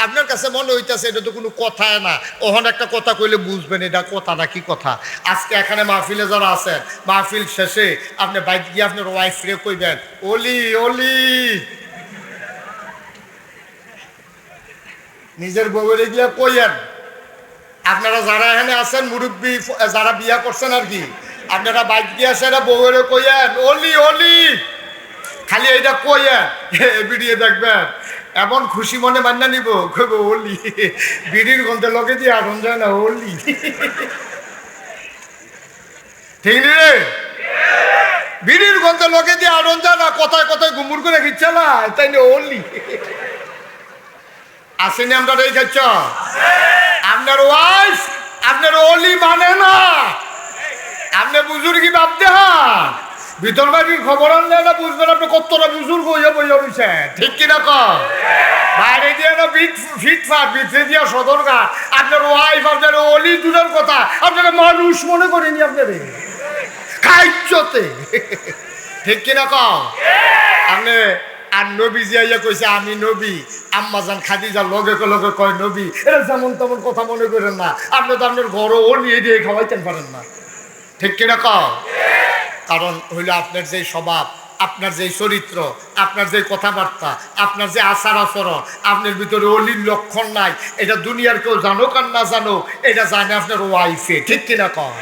আপনার কাছে মনে হইতেছে এটা তো কোনো কথায় না, ওখানে একটা কথা কইলে বুঝবেন এটা কথা না কি কথা। আজকে এখানে মাহফিলে যারা আছেন, মাহফিল শেষে আপনি বাইক গিয়ে আপনার ওয়াইফ রে কইবেন অলি অলি, নিজের বউরে গিয়া কইয়েন। আপনারা যারা এখানে আছেন মুরব্বী যারা বিয়া করছেন আর কি, আপনারা বাইক দিয়ে আসেন বউরে কইয়েন অলি অলি, খালি এইটা কইয়েন, ভিডিও দেখবেন এমন খুশি মনে মান্না নিব, কইব অলি, বিড়ির গন্ধে লগে দিয়ে আগুন যায় না অলি, ঠিক রে? বিড়ির গন্ধে লগে দিয়ে আগুন যায় না, কথায় কথায় গুমুর করে খিচ্ছে না, তাই না অলি। আসেনি আমরা এই খাচ্ছ, আপনার ওয়াইফ আপনার অলি মানে না, আপনি বুজুর্গি বাপ দেহা ভিতর বাড়ির খবর আনলে না বুঝবেন আপনি কতটা বুজুর্গ হইয়া বইয়া রয়েছে, ঠিক কিনা কম? বাইরে দিয়ে না ফিটফাট ভিতরে দিয়া সদরগা, আপনার ওয়াইফ আপনার অলি দূরের কথা আপনারা মানুষ মনে করেনি আপনারে খাইচতে, ঠিক কিনা কম? আপনি আর নবী জিয়া কইছে আমি নবী, আম্মাজান খাদিজা লগে লগে কয় নবী, এটা যেমন তেমন কথা মনে করেন না, আপনি তো আপনার ঘরও অলি দিয়ে খাওয়াইতেন পারেন না, ঠিক কিনা কম? কারণ হইলো আপনার যে স্বভাব, আপনার যে চরিত্র, আপনার যে কথাবার্তা, আপনার যে আচার আচরণ, আপনার ভিতরে অলির লক্ষণ নাই, এটা দুনিয়ার কেউ জানুক আর না জানুক, এটা জানে আপনার ওয়াইফে, ঠিক কিনা কম?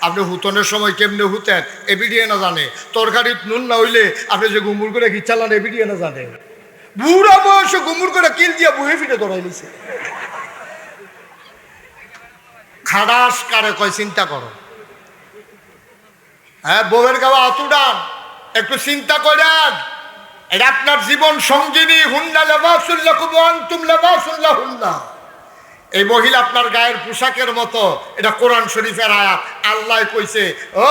আপনি হুতনের সময় কেমনে হুতেন এ ভিডিও না জানে, তরকারিত নুন না হইলে আপনি যে গুমুর করে ঘি চালান এ ভিডিও না জানে, বুড়া বয়সে গুমুর করে কিল দিয়া বুহে ফিটে ধরাই নিছে। খাদাস কারে কয় চিন্তা করো, হ্যাঁ বউয়ের গাওয়া অতুডান একটু চিন্তা করেন, এটা আপনার জীবন সঙ্গিনী, হুন্না লেবাসুল্লাহ কুবন তুম লেবাসুল্লাহ হুন্না, এই মহিলা আপনার গায়ের পোশাকের মতো, এটা কোরআন শরীফের আয়াত। আল্লাহ কইছে ও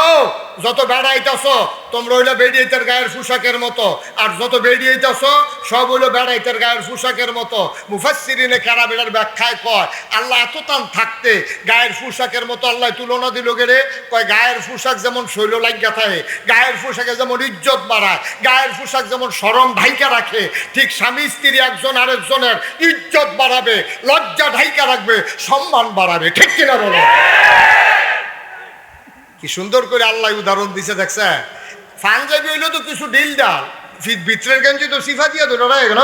যত বেড়াইতেছ তোমরা হইলো বেড়িয়েতের গায়ের পোশাকের মতো, আর যত বেড়িয়েতেছ সব হইলো বেড়াইতের গায়ের পোশাকের মতো। মুফাসসিরিনে কেরামের ব্যাখ্যায় কয় আল্লাহ এত টান থাকতে গায়ের পোশাকের মতো আল্লাহ তুলনা দিল গেলে, কয় গায়ের পোশাক যেমন শৈল লাগিয়া থাকে, গায়ের পোশাকে যেমন ইজ্জত বাড়ায়, গায়ের পোশাক যেমন শরম ঢাইকা রাখে, ঠিক স্বামী স্ত্রী একজন আরেকজনের ইজ্জত বাড়াবে, লজ্জা ঢাইকা রাখবে, সম্মান বাড়াবে, ঠিক কিনা বলো? কি সুন্দর করে আল্লাহ উদাহরণ দিছে দেখছে। পাঞ্জাবি হইলো তো কিছু ডিল ডাল, ভিতরের গেঞ্জি তো সিফা দিয়া ধরে রয়ে গেল,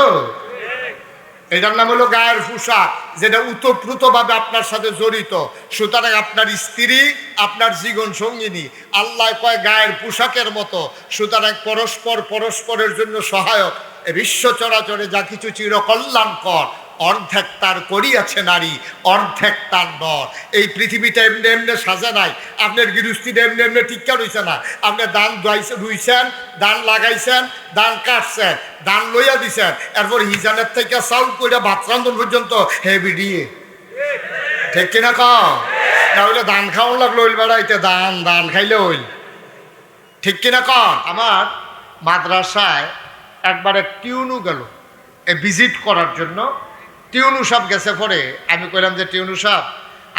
এটার নাম হলো গায়ের পোশাক, যেটা উতপ্রুত ভাবে আপনার সাথে জড়িত। সুতরাং আপনার স্ত্রী আপনার জীবন সঙ্গিনী, আল্লাহ কয় গায়ের পোশাকের মতো, সুতরাং পরস্পর পরস্পরের জন্য সহায়ক। বিশ্ব চরাচরে যা কিছু চিরকল্যাণকর অর্ধেক তার করিয়াছে নারী, অর্ধেক তার নর। এই পৃথিবীটা এমনি এমনি সাজা নাই, আপনার গৃহস্থিটা এমনি এমনি টিক্কা রইছে না। আপনি ধান রুইছেন, ধান লাগাইছেন, ধান কাটছেন, ধান লইয়া দিছেন, এরপর হিজানের থেকে চাউল কইরা ভাত রান্ধন পর্যন্ত হেভি দিয়ে, ঠিক কিনা কম? না হইলে ধান খাওয়ান লাগলো ওইল বেড়াইতে, ধান ধান খাইলে হইল, ঠিক কিনা কম? আমার মাদ্রাসায় একবার এক টিউনু গেল ভিজিট করার জন্য। টিউনু সাহেব গেছে পরে আমি কইলাম যে টিউনু সাহেব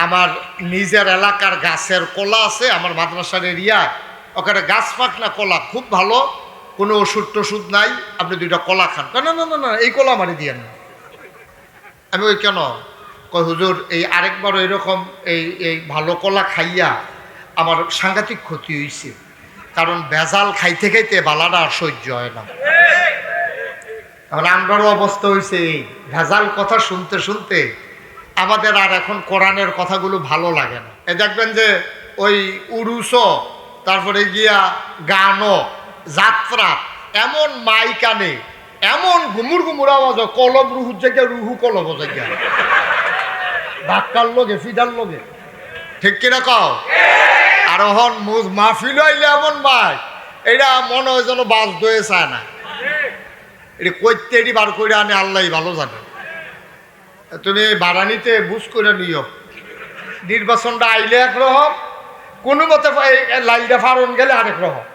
আমার নিজের এলাকার গাছের কলা আছে আমার মাদ্রাসার এরিয়ায়, ওখানে গাছ পাকনা কলা খুব ভালো, কোনো ওষুধ টষুধ নাই, আপনি দুইটা কলা খান। না না না না এই কলা আমারে দিয়ে না। আমি ওই কেন কই হুজুর এই আরেকবার এরকম এই ভালো কলা খাইয়া আমার সাংঘাতিক ক্ষতি হয়েছে, কারণ ভেজাল খাইতে খাইতে বালাটা আর সহ্য হয় না। আমরারও অবস্থা হয়েছে এই ভেজাল কথা শুনতে শুনতে আমাদের আর এখন কোরআনের কথাগুলো ভালো লাগে না। এ দেখবেন যে ওই উরুস, তারপরে গিয়া গানও, যাত্রা, এমন মাইক আনে, এমন ঘুমুর ঘুমুর আওয়াজ, কলব রুহুর জায়গায় রুহু কলব জায়গায়, ধাক্কার লগে ফিডার লগে, ঠিক কিনা কও? আর হন মাহফিল আইলে এমন মাইক, এটা মনে হয় যেন বাস দয়ে চায় না, এটা কইতে এটি বার করে আনে আল্লাহ ভালো জানে। তুমি বারানিতে বুঝ করে নিও, নির্বাচনটা আইলে একরকম, কোনো মতে লাইনটা ফারণ গেলে আরেক রকম,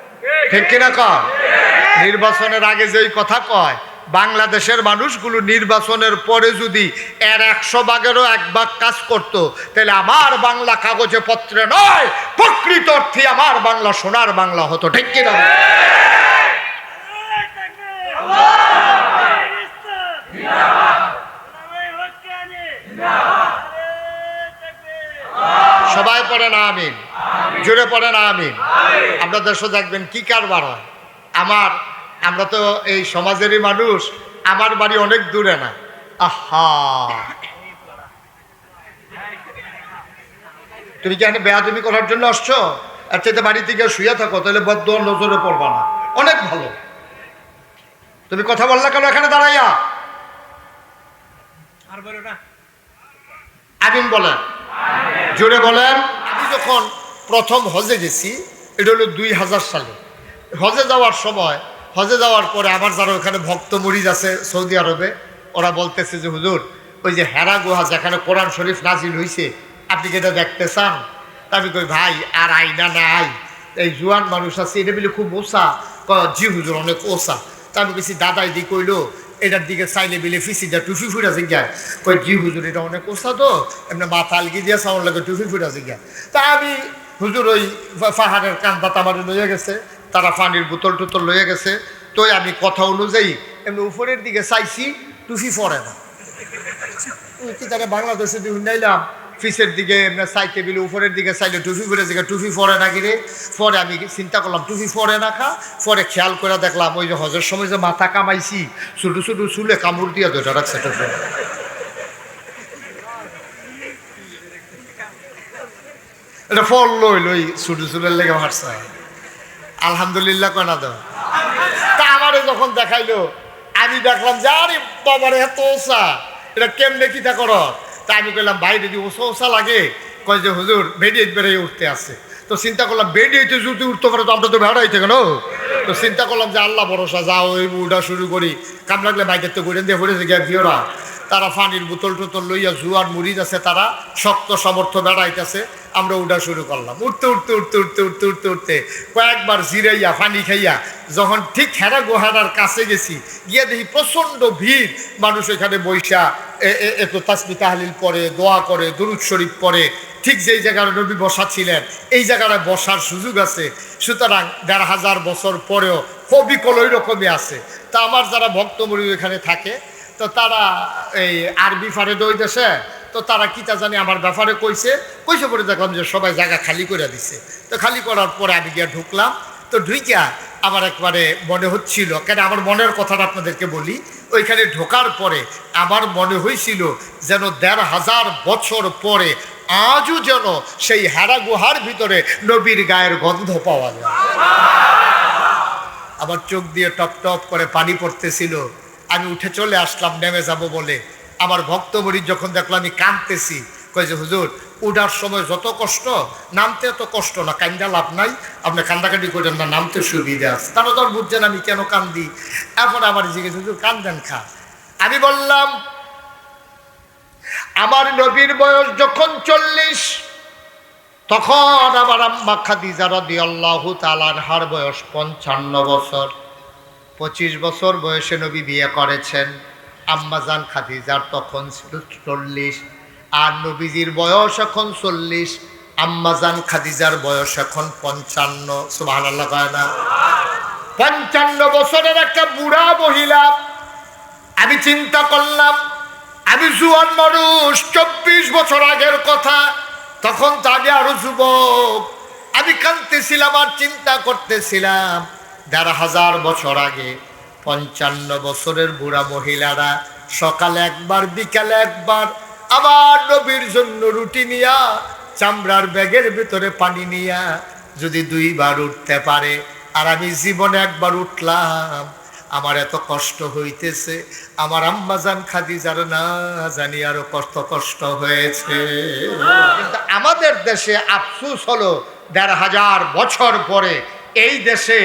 ঠিক কিনা কয়? নির্বাচনের আগে যেই কথা কয়, বাংলাদেশের মানুষগুলো নির্বাচনের পরে যদি এর 100 ভাগেরও 1 ভাগ কাজ করত, তাহলে আমার বাংলা কাগজে পত্রে নয়, প্রকৃত অর্থে আমার বাংলা সোনার বাংলা হতো, ঠিক কিনা? পড়ে না আমিন, জোরে পড়ে না আমিন। আপনার দেশে দেখবেন কি কারবার হয়। আমরা তো এই সমাজেরই মানুষ, আমার বাড়ি অনেক দূরে না। আহা, তুমি কি এখানে বেয়াদবি করার জন্য আসছো? আর চাইতে বাড়িতে গিয়ে শুয়ে থাকো, তাহলে বদদোয়া নজরে পড়বা না, অনেক ভালো। তুমি কথা বললা কেন এখানে দাঁড়াইয়া? আমিন বলেন, জোরে বলেন। আমি যখন প্রথম হজে গেছি, এটা হলো 2000 সালে। হজে যাওয়ার সময়, হজে যাওয়ার পরে আমার যারা ওখানে ভক্ত মুরিদ আছে সৌদি আরবে, ওরা বলতেছে যে হুজুর, ওই যে হেরা গুহা যেখানে কোরআন শরীফ নাজিল হয়েছে, আপনি কি এটা দেখতে চান? তা আমি কই ভাই আর আইনা নাই, এই জোয়ান মানুষ আছে, এটা বলে খুব ওসা। জি হুজুর অনেক ওসা। তা আমি বেশি দাদাই দি কইলো এটার দিকে চাইলে বিলে ফিসিটা টুফি ফুটা জিজ্ঞায়, কই জি হুজুর এটা অনেক ওসা, তো এমনি মাথা আলগি দিয়ে সাউন্ড লাগে টুফি ফুটা জিজ্ঞায়। তা আমি হুজুর ওই পাহাড়ের কান্দা তামারে লইয়া গেছে, তারা পানির বোতল টোতল লইয়া গেছে, তো আমি কথা অনুযায়ী এমনি উপরের দিকে চাইছি, টুফি পরে না। কি তারা বাংলাদেশে দিয়ে নাইলাম ফিসের দিকে এমনি চাইতে বিলে উপরের দিকে চাইলে টুফি পরে দিকে টুফি পরে না কিরে। পরে আমি চিন্তা করলাম টুফি পরে না খা, পরে খেয়াল করে দেখলাম ওই যে হজের সময় যে মাথা কামাইছি, ছোটো ছোটো চুলে কামড় দিয়ে ধরে রাখছে টুফি। এটা ফল লই লই ছোটো চুলের লেগে মারছে। আলহামদুলিল্লাহ কনা দাও। তা আমারে যখন দেখাইলো, আমি দেখলাম যে আরে বাবার এত ওসা, এটা কেমনে কিতা কর? তা আমি কইলাম ভাই যদি ওসা ওসা লাগে, কয় যে হুজুর বেরিয়ে বেরিয়ে উঠতে আসে। তো চিন্তা করলাম বেরিয়েতে যদি উঠতে পারে তো আমরা তো বেড়াইতে কেন। তো চিন্তা করলাম যে আল্লাহ ভরসা, যাও ওই উঠা শুরু করি, কাম লাগলে বাইকের তো ঘুরে দিয়ে পড়েছে গিয়া ভিওরা। তারা পানির বোতল টোতল লইয়া জুয়ার মুড়িদ আছে, তারা শক্ত সমর্থ বেড়াইতেছে, আমরা উঠা শুরু করলাম। উঠতে উঠতে উঠতে উঠতে উঠতে উঠতে উঠতে কয়েকবার জিরাইয়া পানি খাইয়া যখন ঠিক হেরা গুহাটার কাছে গেছি, গিয়ে দেখি প্রচণ্ড ভিড় মানুষ এখানে বৈশা এত তাসবিহ তাহলিল পড়ে, দোয়া করে, দুরূদ শরীফ পড়ে। ঠিক যেই জায়গায় নবী বসা ছিলেন এই জায়গাটায় বসার সুযোগ আছে। সুতরাং 1500 বছর পরেও অবিকল ওই রকমই আছে। তা আমার যারা ভক্ত মুরিদ এখানে থাকে, তো তারা এই আরবি ফারে ওই দেশে, তো তারা কিতা জানি আমার ব্যাপারে কইছে পরে দেখলাম যে সবাই জায়গা খালি করে দিছে। তো খালি করার পরে আমি গিয়ে ঢুকলাম। তো ঢুকিয়া আমার একবারে মনে হচ্ছিল, কেন আমার মনের কথাটা আপনাদেরকে বলি, ওইখানে ঢোকার পরে আমার মনে হয়েছিল যেন 1500 বছর পরে আজও যেন সেই হেরা গুহার ভিতরে নবীর গায়ের গন্ধ পাওয়া যায়। আমার চোখ দিয়ে টপ টপ করে পানি পড়তেছিল। আমি উঠে চলে আসলাম নেমে যাব বলে। আমার ভক্ত মুরিদ যখন দেখলাম আমি কাঁদতেছি, কই যে হুজুর উঠার সময় যত কষ্ট, নামতে এত কষ্ট না, কান্দা লাভ নাই, আপনি কান্দাকাটি করেন না, নামতে সুবিধা আছে। তারা তো বুঝছেন আমি কেন কান্দি। এখন আমার জিজ্ঞেস হুজুর কান্দেন খা। আমি বললাম আমার নবীর বয়স যখন 40, তখন আমার আম্মা খাদিজা রাদিয়াল্লাহু তাআলা আনহার বয়স 55 বছর। 25 বছর বয়সে নবী বিয়ে করেছেন। আম্মাজান খাদিজার তখন ছিল 40, আর নবীজির বয়স এখন 40, আম্মাজান খাদিজার বয়স এখন 55। সুবহানাল্লাহ কয় না? 55 বছরের একটা বুড়া মহিলা। আমি চিন্তা করলাম আমি জুয়ান মানুষ, 24 বছর আগের কথা, তখন তো আমি আরো যুবক। আমি কাঁদতেছিলাম আর চিন্তা করতেছিলাম 1500 বছর আগে 55 বছরের বুড়া মহিলারা সকালে একবার বিকালে একবার আমার নবীর জন্য রুটি নিয়া চামড়ার ব্যাগের ভিতরে পানি নিয়া যদি 2 বার উঠতে পারে, আর আমি জীবনে একবার উঠলাম, আমার এত কষ্ট হইতেছে, আমার আম্মাজান খাদিজার না জানি আরো কষ্ট হয়েছে। কিন্তু আমাদের দেশে আফসোস হলো 1500 বছর পরে এই দেশে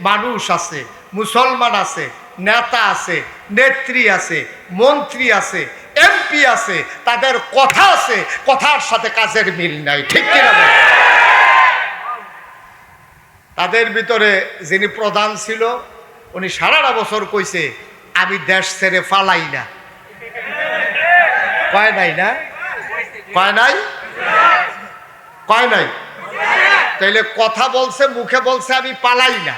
মানুষ আছে, মুসলমান আছে, নেতা আছে, নেত্রী আছে, মন্ত্রী আছে, এমপি আছে, তাদের কথা আছে, কথার সাথে কাজের মিল নাই। ঠিক কিনা? তাদের ভিতরে যিনি প্রধান ছিল উনি সারাটা বছর কইছে আমি দেশ ছেড়ে পালাই না। কয় নাই না? কয় নাই? কয় নাই? তাইলে কথা বলছে, মুখে বলছে আমি পালাই না,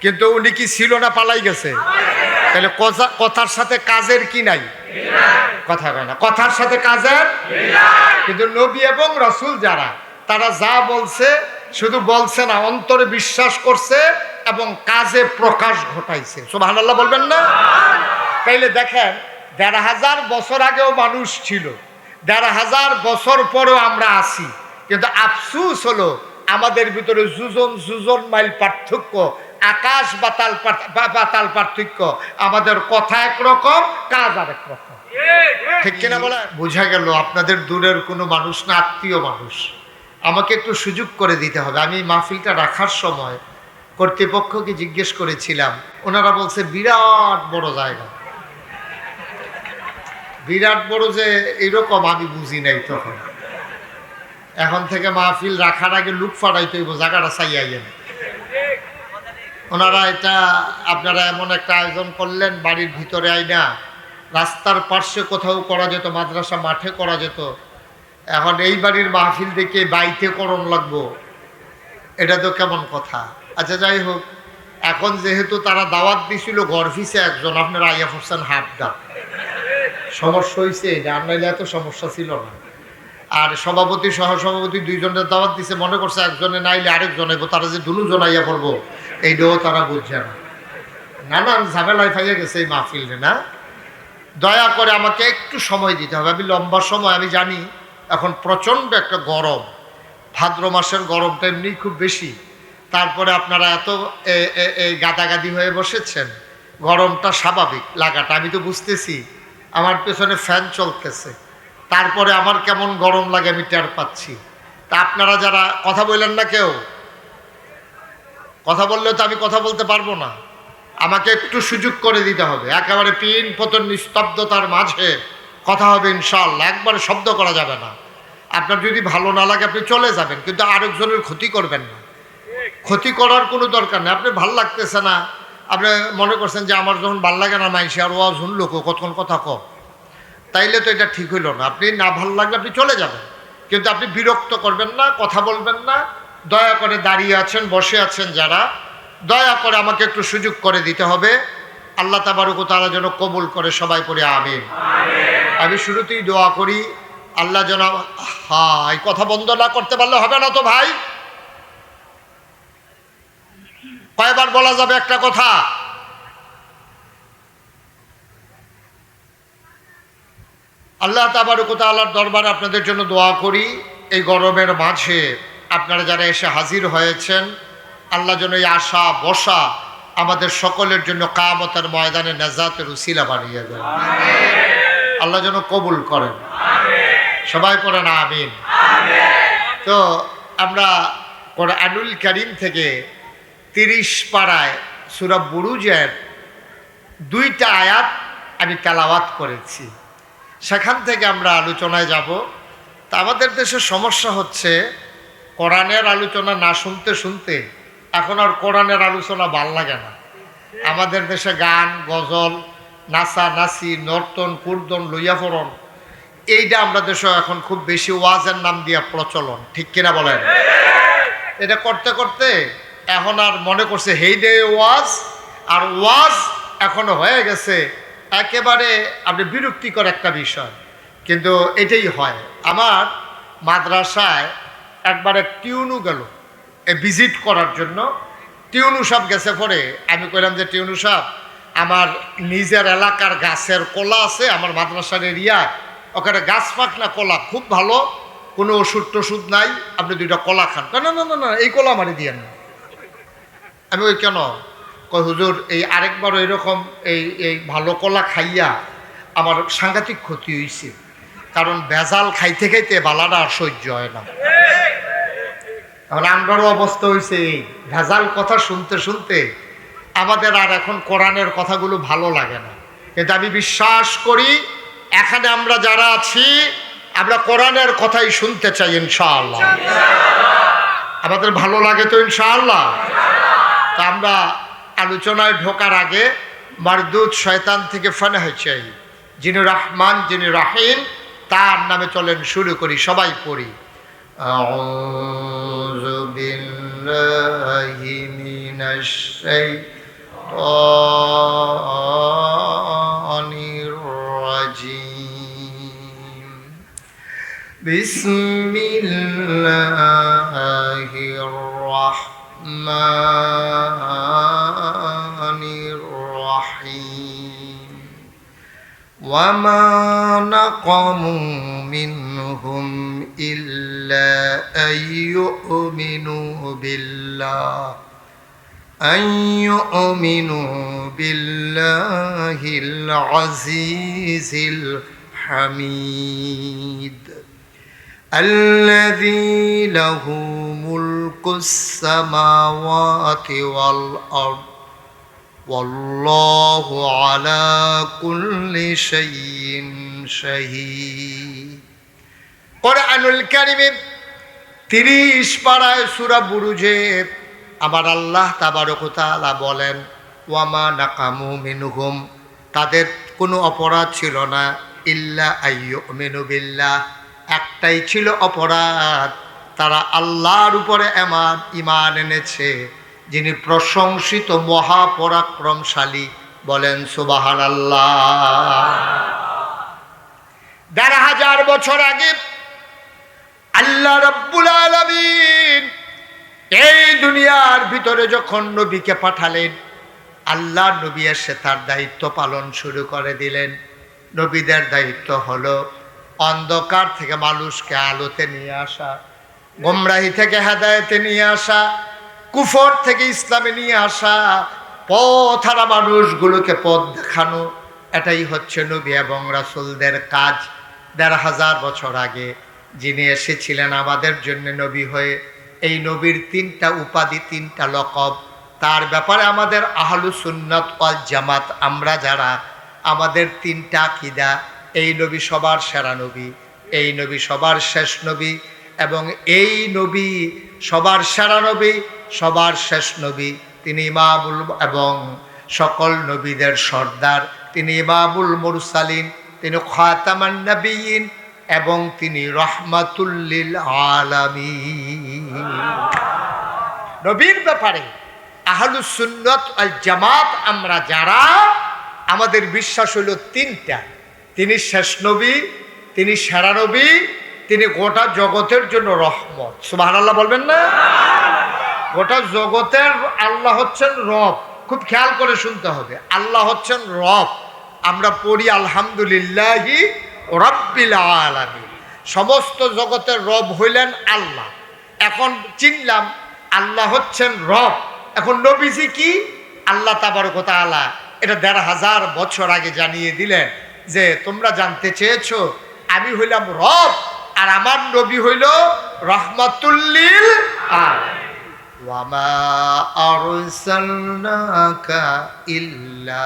কিন্তু উনি কি ছিল না পালাই গেছে? তাহলে কথার সাথে কাজের কি নাই? কথা কয় না, কথার সাথে কাজের। কিন্তু নবী এবং রাসূল যারা তারা যা বলছে শুধু বলছে না, অন্তরে বিশ্বাস করছে এবং কাজে প্রকাশ ঘটাইছে। সুবহানাল্লাহ বলবেন না? তাইলে দেখেন ১৫০০ বছর আগেও মানুষ ছিল, ১৫০০ বছর পরেও আমরা আছি, কিন্তু আফসুস হলো আমাদের ভিতরে যুজন মাইল পার্থক্য, আকাশ পাতাল পার্থক্য। আমাদের কথা একরকম, কাজ আরেক রকম। ঠিক কিনা বলে? বোঝা গেল আপনাদের দূরের কোনো মানুষ না, আত্মীয় মানুষ। আমাকে একটু সুযোগ করে দিতে হবে। আমি মাহফিলটা রাখার সময় কর্তৃপক্ষকে জিজ্ঞেস করেছিলাম, ওনারা বলছে বিরাট বড় জায়গা। বিরাট বড় যে এইরকম আমি বুঝি নাই তখন। এখন থেকে মাহফিল রাখার আগে লুক ফাটাইতে হইব, জায়গাটা চাইয়াইয়েন। ওনারা এটা আপনারা এমন একটা আয়োজন করলেন, বাড়ির ভিতরে আইনা, রাস্তার পার্শ্বে কোথাও করা যেত, মাদ্রাসা মাঠে করা যেত। এখন এই বাড়ির মাহফিল দেখে বাইতে করণ লাগবো, এটা তো কেমন কথা। আচ্ছা যাই হোক, এখন যেহেতু তারা দাওয়াত দিছিল ঘর ফিসে একজন, আপনারা আইয়া পড়ছেন হাফডা, সমস্যা হয়েছে, এটা আনাইলে এত সমস্যা ছিল না। আর সভাপতি সহসভাপতি দুইজনের দাওয়াত দিছে, মনে করছে একজনে নাইলে আরেকজন আইব, তারা যে দুজন আইয়া পড়বো এইটাও তারা বুঝছে না। নানান ঝামেলায় ফাইয়া গেছে এই মাহফিলে। না, দয়া করে আমাকে একটু সময় দিতে হবে। আমি লম্বা সময়, আমি জানি এখন প্রচণ্ড একটা গরম, ভাদ্র মাসের গরমটা এমনি খুব বেশি, তারপরে আপনারা এত এই গাদাগাদি হয়ে বসেছেন, গরমটা স্বাভাবিক লাগাটা আমি তো বুঝতেছি। আমার পেছনে ফ্যান চলতেছে, তারপরে আমার কেমন গরম লাগে আমি টের পাচ্ছি। তা আপনারা যারা কথা বললেন না, কেউ কথা বললেও তো আমি কথা বলতে পারবো না, আমাকে একটু সুযোগ করে দিতে হবে। একেবারে পিন পতন নিস্তব্ধতার মাঝে কথা হবে ইনশাআল্লাহ, একবারে শব্দ করা যাবে না। আপনার যদি ভালো না লাগে আপনি চলে যাবেন, কিন্তু আরেকজনের ক্ষতি করবেন না। ক্ষতি করার কোনো দরকার নেই। আপনি ভাল লাগতেছে না, আপনি মনে করছেন যে আমার যখন ভাল লাগে না মাইসে আর ওয়াজ শুনলো কতক্ষণ কথা কম, তাইলে তো এটা ঠিক হইল না। আপনি না ভাল লাগলে আপনি চলে যাবেন, কিন্তু আপনি বিরক্ত করবেন না, কথা বলবেন না। দয়া করে দাঁড়িয়ে আছেন, বসে আছেন যারা, দয়া করে আমাকে একটু সুযোগ করে দিতে হবে। আল্লাহ তাবারক ওয়া তাআলা যেন কবুল করে, সবাই পড়ে আমিন। আমি শুরুতেই দোয়া করি আল্লাহ যেন, এই কথা বন্ধ না করতে পারলে হবে না তো ভাই। কয়বার বলা যাবে একটা কথা? আল্লাহ তাবারক ওয়া তাআলার দরবারে আপনাদের জন্য দোয়া করি, এই গরমের মাঝে আপনারা যারা এসে হাজির হয়েছেন, আল্লাহ যেন এই আশা বসা আমাদের সকলের জন্য কিয়ামতের ময়দানে নাজাতের উসিলা বানিয়ে দেন। আল্লাহ যেন কবুল করেন, সবাই পড়েন আমিন। তো আমরা কোরআনুল কারীম থেকে 30 পারায় সূরা বুরুজের 2টা আয়াত আমি তেলাওয়াত করেছি, সেখান থেকে আমরা আলোচনায় যাব। তা আমাদের দেশে সমস্যা হচ্ছে, কোরআনের আলোচনা না শুনতে শুনতে এখন আর কোরআনের আলোচনা ভাল লাগে না। আমাদের দেশে গান, গজল, নাচা নাচি, নর্তন কুর্দন, লইয়া পড়ন, এইটা আমরা দেশে এখন খুব বেশি ওয়াজের নাম দিয়া প্রচলন। ঠিক কিনা বলেন? এটা করতে করতে এখন আর মনে করছে হেই ডে ওয়াজ, আর ওয়াজ এখনো হয়ে গেছে একেবারে আপনি বিরক্তিকর একটা বিষয়। কিন্তু এটাই হয়। আমার মাদ্রাসায় একবার এক টিউনু গেল ভিজিট করার জন্য। টিউনু সাহেব গেছে, পরে আমি কইলাম যে টিউনু সাহেব, আমার নিজের এলাকার গাছের কলা আছে আমার মাদ্রাসার এরিয়ায়, ওখানে গাছ পাক না কলা খুব ভালো, কোনো ওষুধ টষুধ নাই, আপনি 2টা কলা খান। না না না না, এই কলা মারি দিয়েন না। আমি ওই কেন কই হুজুর, এই আরেকবারও এরকম এই ভালো কলা খাইয়া আমার সাংঘাতিক ক্ষতি হয়েছে, কারণ ভেজাল খাইতে খাইতে বালাটা আর সহ্য হয় না। আমরারও অবস্থা হয়েছে এই ভেজাল কথা শুনতে শুনতে আমাদের আর এখন কোরআনের কথাগুলো ভালো লাগে না। কিন্তু আমি বিশ্বাস করি এখানে আমরা যারা আছি আমরা কোরআনের কথাই শুনতে চাই ইনশাআল্লাহ। আমাদের ভালো লাগে তো ইনশাআল্লাহ। তা আমরা আলোচনায় ঢোকার আগে মারদুদ শয়তান থেকে ফানাহ চাই, যিনি রহমান যিনি রাহিম, তার নামে চলেন শুরু করি, সবাই পড়ি। আউযু বিল্লাহি মিনাশ শাইতানির রাজিম। বিসমিল্লাহির রহমানির রহিম ওয়া মা নাকামু মিনহুম ইল্লা আইয়ুমিনু বিল্লাহ বিল্লাহিল আজিজিল হামিদ الذي له ملك السماوات والأرض والله على كل شيء شهيد কোরআনুল কারীমে 30 পারায় সূরা বুরুজে আমার আল্লাহ তাবারক ওয়া তাআলা বলেন ওয়ামা নাকামু মিনহুম, তাদের কোনো অপরাধ ছিল না, ইল্লা আইয়ুমিনু বিল্লাহ, একটাই ছিল অপরাধ, তারা আল্লাহর উপরে ঈমান এনেছে যিনি প্রশংসিত মহাপরাক্রমশালী। বলেন সুবহানাল্লাহ। ১৫০০ বছর আগে আল্লাহ রাব্বুল আলামিন এই দুনিয়ার ভিতরে যখন নবীকে পাঠালেন, আল্লাহ নবী এসে তার দায়িত্ব পালন শুরু করে দিলেন। নবীদের দায়িত্ব হলো অন্ধকার থেকে মানুষকে আলোতে নিয়ে আসা, গোমরাহি থেকে হেদায়েতে নিয়ে আসা, কুফর থেকে ইসলামে নিয়ে আসা, পথ হারা মানুষগুলোকে পথ দেখানো। এটাই হচ্ছে নবী এবং রাসূলদের কাজ। ১৫০০ বছর আগে যিনি এসেছিলেন আমাদের জন্য নবী হয়ে, এই নবীর 3টা উপাধি, 3টা লকব। তার ব্যাপারে আমাদের আহলুস সুন্নাত ওয়াল জামাত আমরা যারা, আমাদের 3টা আকীদা। এই নবী সবার সেরা নবী, এই নবী সবার শেষ নবী, এবং এই নবী সবার সেরা নবী, সবার শেষ নবী। তিনি ইমামুল এবং সকল নবীদের সর্দার, তিনি ইমামুল মুরসালিন, তিনি খাতামান নবিয়্যিন, এবং তিনি রাহমাতুল লিল আলামিন। নবীর ব্যাপারে আহলুস সুন্নাত ওয়াল জামাত আমরা যারা, আমাদের বিশ্বাস হলো 3টা। তিনি শেষ নবী, তিনি সেরা নবী, তিনি গোটা জগতের জন্য রহমত। সুবহানাল্লাহ বলবেন না? গোটা জগতের আল্লাহ হচ্ছেন রব। খুব খেয়াল করে শুনতে হবে, আল্লাহ হচ্ছেন রব। আমরা পড়ি আলহামদুলিল্লাহি রাব্বিল আলামিন। সমস্ত জগতের রব হইলেন আল্লাহ। এখন চিনলাম আল্লাহ হচ্ছেন রব। এখন নবীজি কি? আল্লাহ তাবারক ওয়া তাআলা এটা ১৫০০ বছর আগে জানিয়ে দিলেন যে তোমরা জানতে চেয়েছো, আমি হইলাম রব আর আমার নবী হইল রাহমাতুল লিল আলামিন। ওয়া মা আরসালনাকা ইল্লা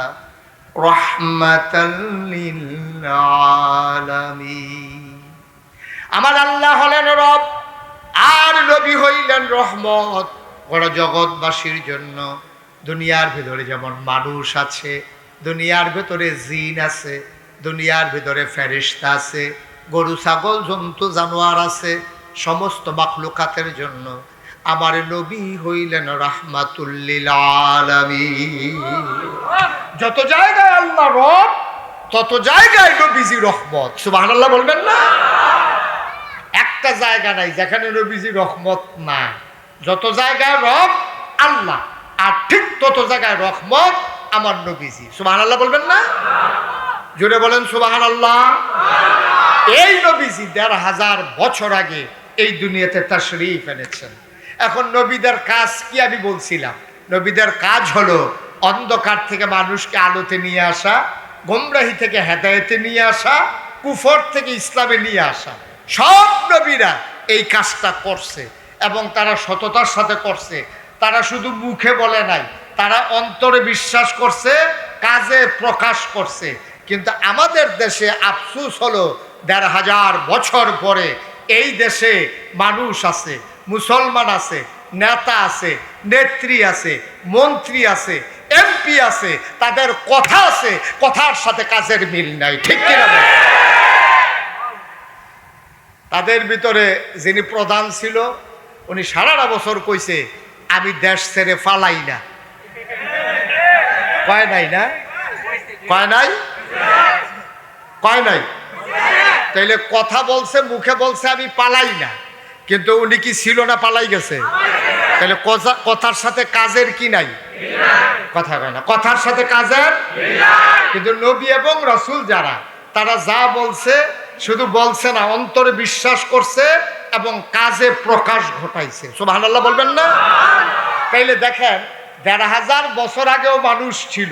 রাহমাতাল লিল আলামিন। আমার আল্লাহ হলেন রব আর নবী হইলেন রহমত গোটা জগৎবাসীর জন্য। দুনিয়ার ভিতরে যেমন মানুষ আছে, দুনিয়ার ভিতরে জিন আছে, দুনিয়ার ভিতরে ফেরেশতা আছে, গরু ছাগল জন্তু জানোয়ার আছে, সমস্ত মাখলুকাতের জন্য আমার নবী হইলেন রাহমাতুল লিল আলামিন। যত জায়গায় আল্লাহ রব, তত জায়গায় নবীজি রহমত। সুবহানাল্লাহ বলবেন না? একটা জায়গা নাই যেখানে নবীজি রহমত না। যত জায়গায় রব আল্লাহ, আর ঠিক তত জায়গায় রহমত আমার নবীজি। সুবহানাল্লাহ বলবেন না? জোরে বলেন সুবহানাল্লাহ। এই নবীজি ১৫০০ বছর আগে এই দুনিয়াতে তাশরীফ এনেছেন। এখন নবীদের কাজ কি আমি বলছিলাম, নবীদের কাজ হলো অন্ধকার থেকে মানুষকে আলোতে নিয়ে আসা, গোমরাহি থেকে হেদায়েতে নিয়ে আসা, কুফর থেকে ইসলামে নিয়ে আসা। সব নবীরা এই কাজটা করছে এবং তারা সততার সাথে করছে। তারা শুধু মুখে বলে নাই, তারা অন্তরে বিশ্বাস করছে, কাজে প্রকাশ করছে। কিন্তু আমাদের দেশে আফসোস হলো ১৫০০ বছর পরে এই দেশে মানুষ আছে, মুসলমান আছে, নেতা আছে, নেত্রী আছে, মন্ত্রী আছে, এমপি আছে, তাদের কথা আছে, কথার সাথে কাজের মিল নাই। ঠিক কিনা? তাদের ভিতরে যিনি প্রধান ছিল উনি সারাটা বছর কইছে আমি দেশ ছেড়ে পালাই না। কয় নাই না? কয় নাই? কয় নাই? তো তাইলে কথা বলছে, মুখে বলছে আমি পালাই না, কিন্তু উনি কি ছিল না পালাই গেছে? তাহলে কথার সাথে কাজের কি নাই? কথা কয় না, কথার সাথে কাজের। কিন্তু নবী এবং রাসূল যারা, তারা যা বলছে শুধু বলছে না, অন্তরে বিশ্বাস করছে এবং কাজে প্রকাশ ঘটাইছে। সুবহানাল্লাহ বলবেন না? তাইলে দেখেন ১৫০০ বছর আগেও মানুষ ছিল,